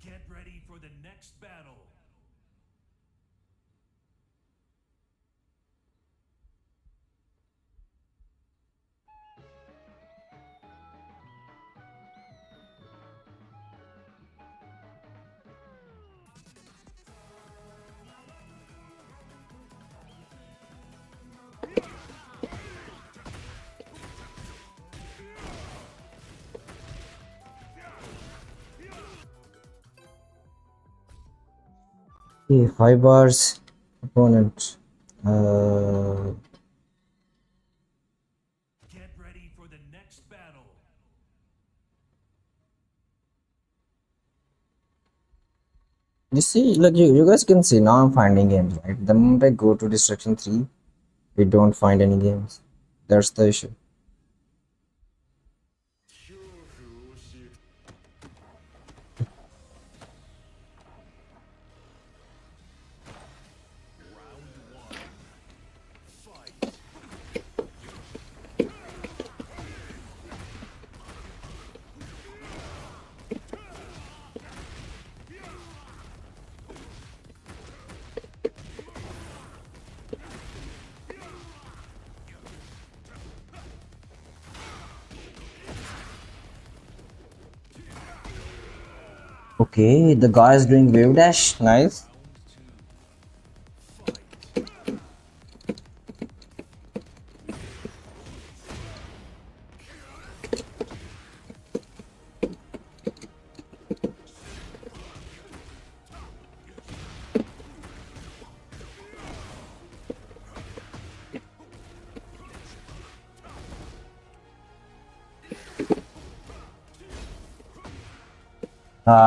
Get ready for the next battle. Okay, 5 bars opponent. Uh, Get ready for the next battle. you see, like you guys can see now I'm finding games, right? The moment I go to Destruction 3, we don't find any games. That's the issue. Okay, the guy is doing wave dash. Nice.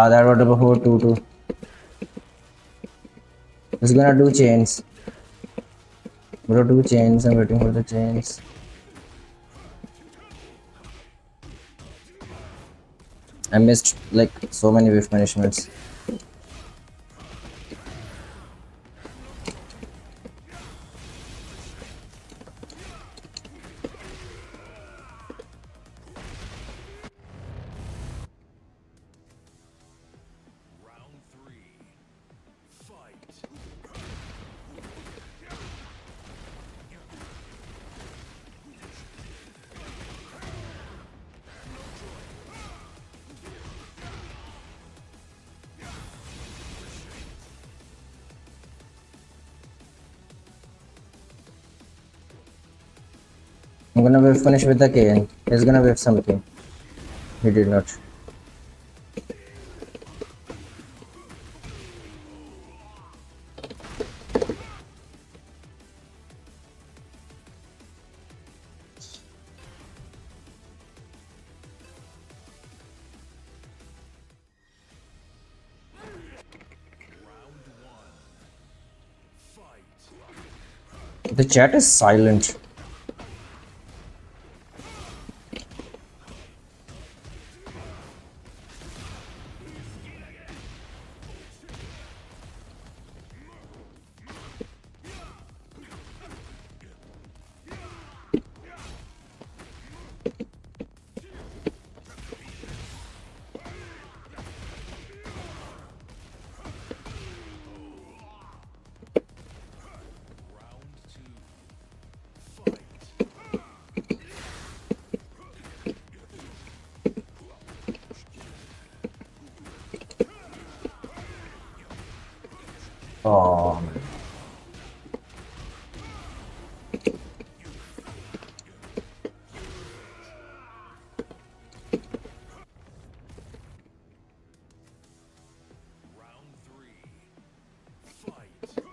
That was before 2-2. It's gonna do chains. Bro, do chains. I'm waiting for the chains. I missed like so many whiff punishments. Round three. Fight. I'm gonna whiff finish with the K. He's gonna whiff something. He did not. Round one. Fight. The chat is silent. Round two. Fight. Oh, Round three. Fight.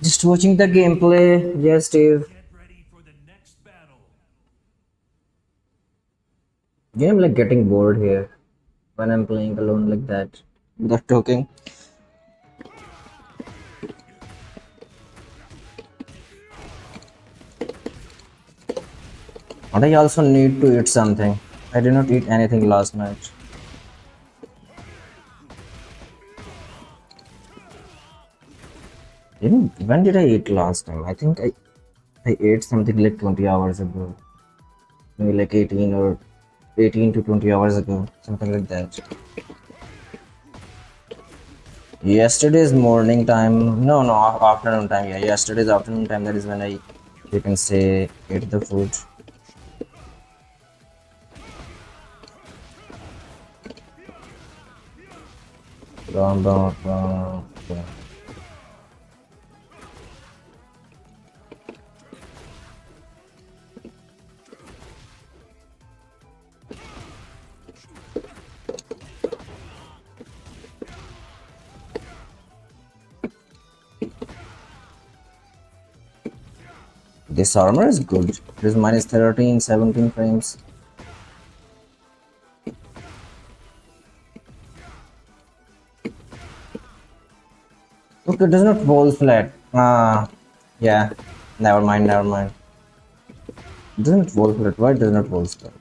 just watching the gameplay. Yes, Steve. Get ready for the next battle. Yeah, I'm like getting bored here when I'm playing alone like that without talking. And I also need to eat something. I did not eat anything last night. When did I eat last time? I think I ate something like 20 hours ago. Maybe like 18 or 18 to 20 hours ago. Something like that. Yesterday's morning time. No, no, afternoon time. Yeah, yesterday's afternoon time. That is when I, you can say, ate the food. Blah, blah, blah, blah. This armor is good. It is minus 13, 17 frames. Look, it does not fall flat. Ah, yeah. Never mind, never mind. It doesn't fall flat. Why it does not fall flat?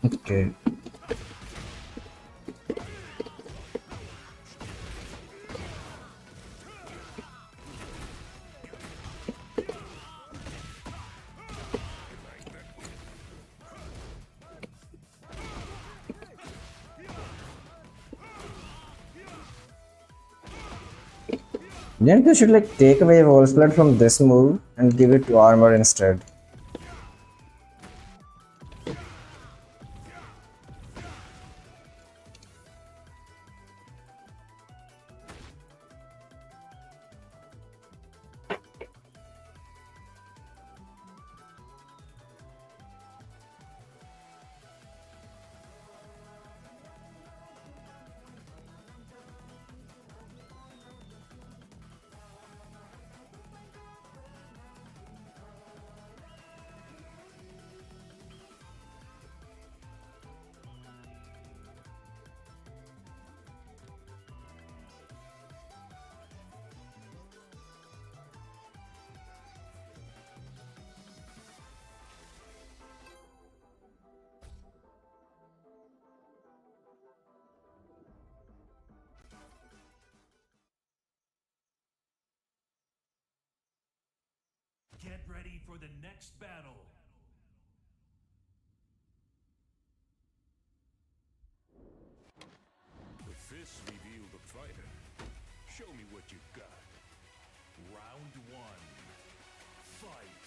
Okay. Then you should like take away wall splat from this move and give it to armor instead. Get ready for the next battle. The fists reveal the fighter. Show me what you got. Round one. Fight.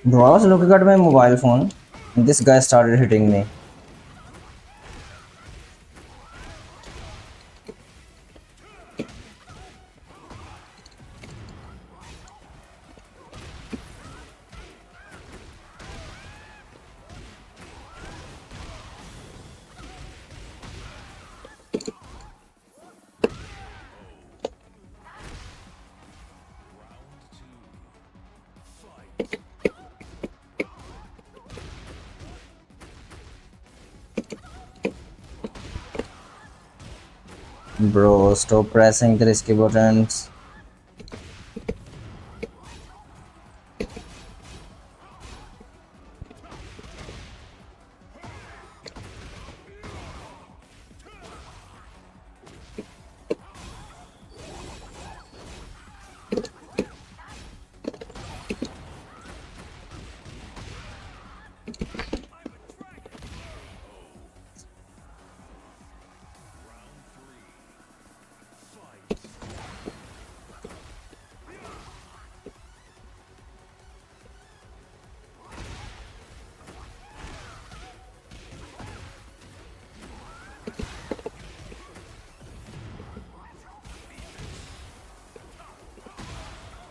Bro, I was looking at my mobile phone and this guy started hitting me. Round two. Fight. Bro, stop pressing the risky buttons. Round three. Fight.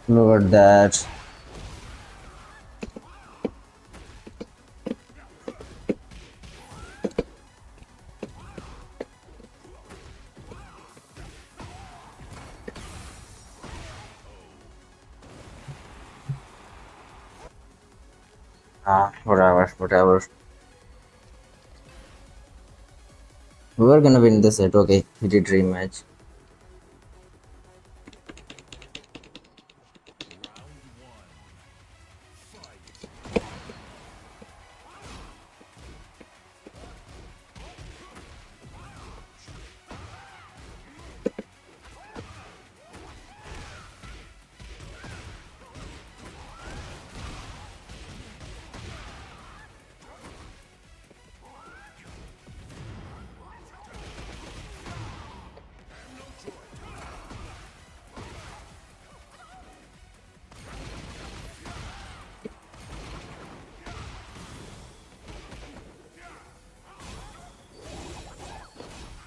Look at that. Ah, whatever, whatever. We were gonna win this set, okay. We did rematch. Round one. Fight.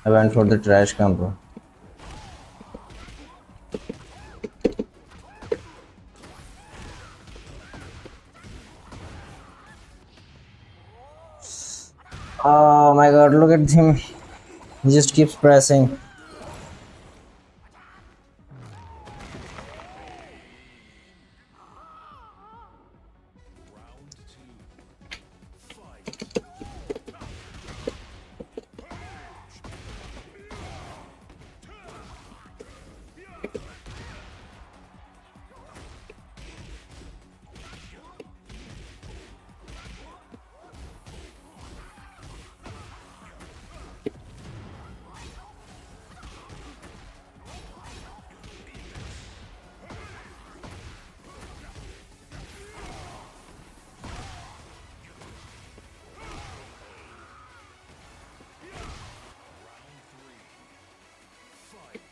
I went for the trash combo. Oh my god, look at him. He just keeps pressing. Round two. Fight.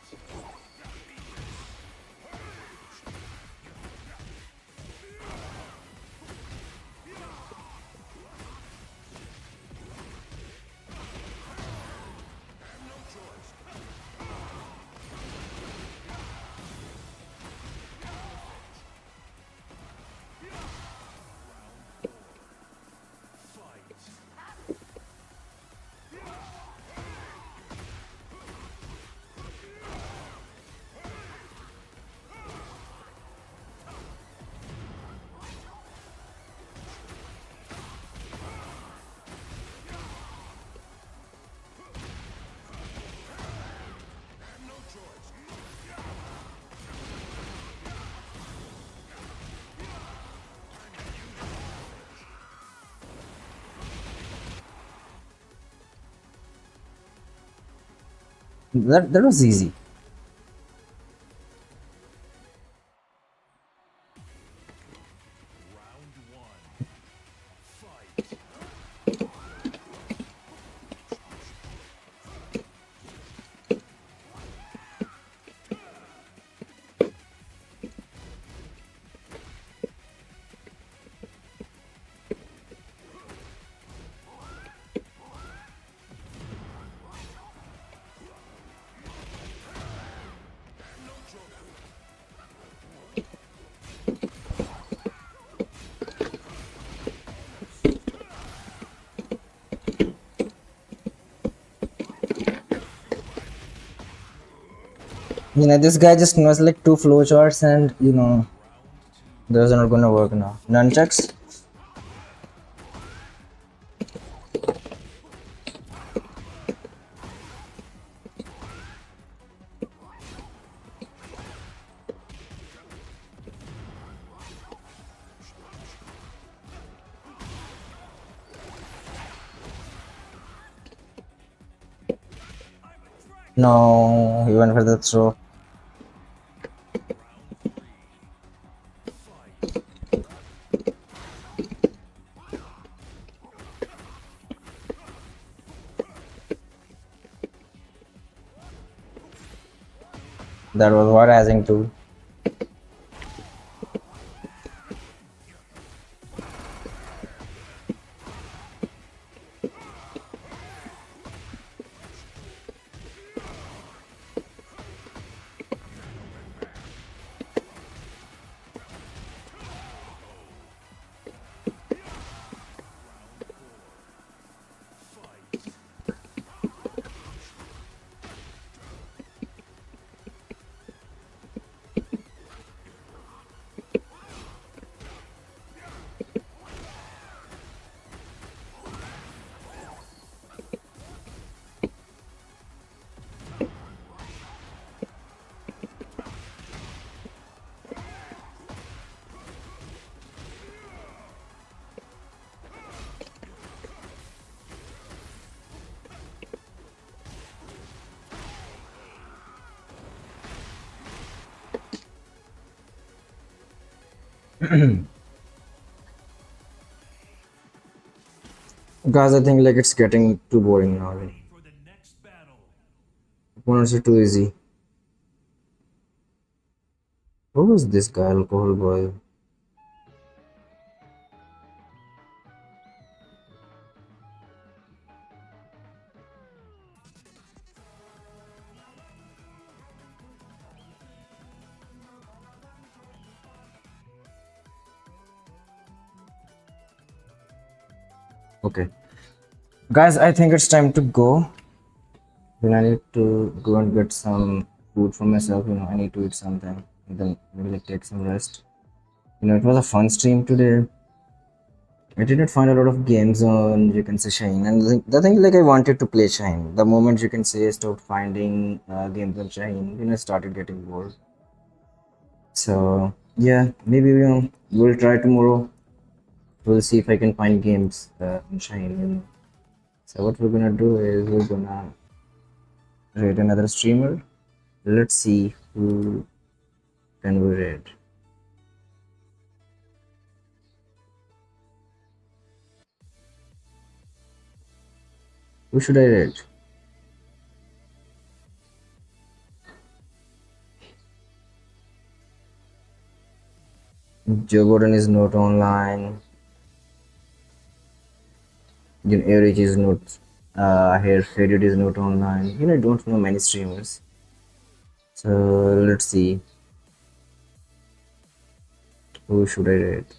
That was easy. Round one. Fight. This guy just knows like two flowcharts, and those are not gonna work now. Nunchucks? No, he went for the throw. That was what asking too. Guys, I think like it's getting too boring now. Ready for the next battle. Opponents are too easy. Who is this guy, alcohol boy? Okay, guys, I think it's time to go. Then I need to go and get some food for myself. I need to eat something, and then maybe like take some rest. It was a fun stream today. I did not find a lot of games on, you can say, Shaheen, and the thing like I wanted to play Shaheen. The moment you can say I stopped finding games on Shaheen, I started getting bored. So yeah, maybe we'll try tomorrow. We'll see if I can find games on Shaheen. So what we're gonna do is we're gonna rate another streamer. Let's see who can we rate. Who should I rate? Joe Gordon is not online. Eric is not here. Faded is not online. I don't know many streamers. So let's see. Who should I rate?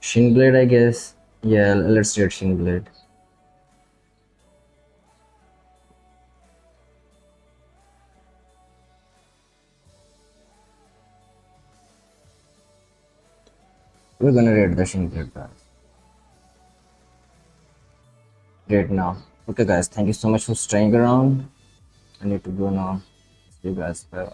Shinblade, I guess. Yeah, let's rate Shinblade. We're gonna rate the Shinblade, guys. Rate now. Okay, guys. Thank you so much for staying around. I need to go now. See you guys. Bye.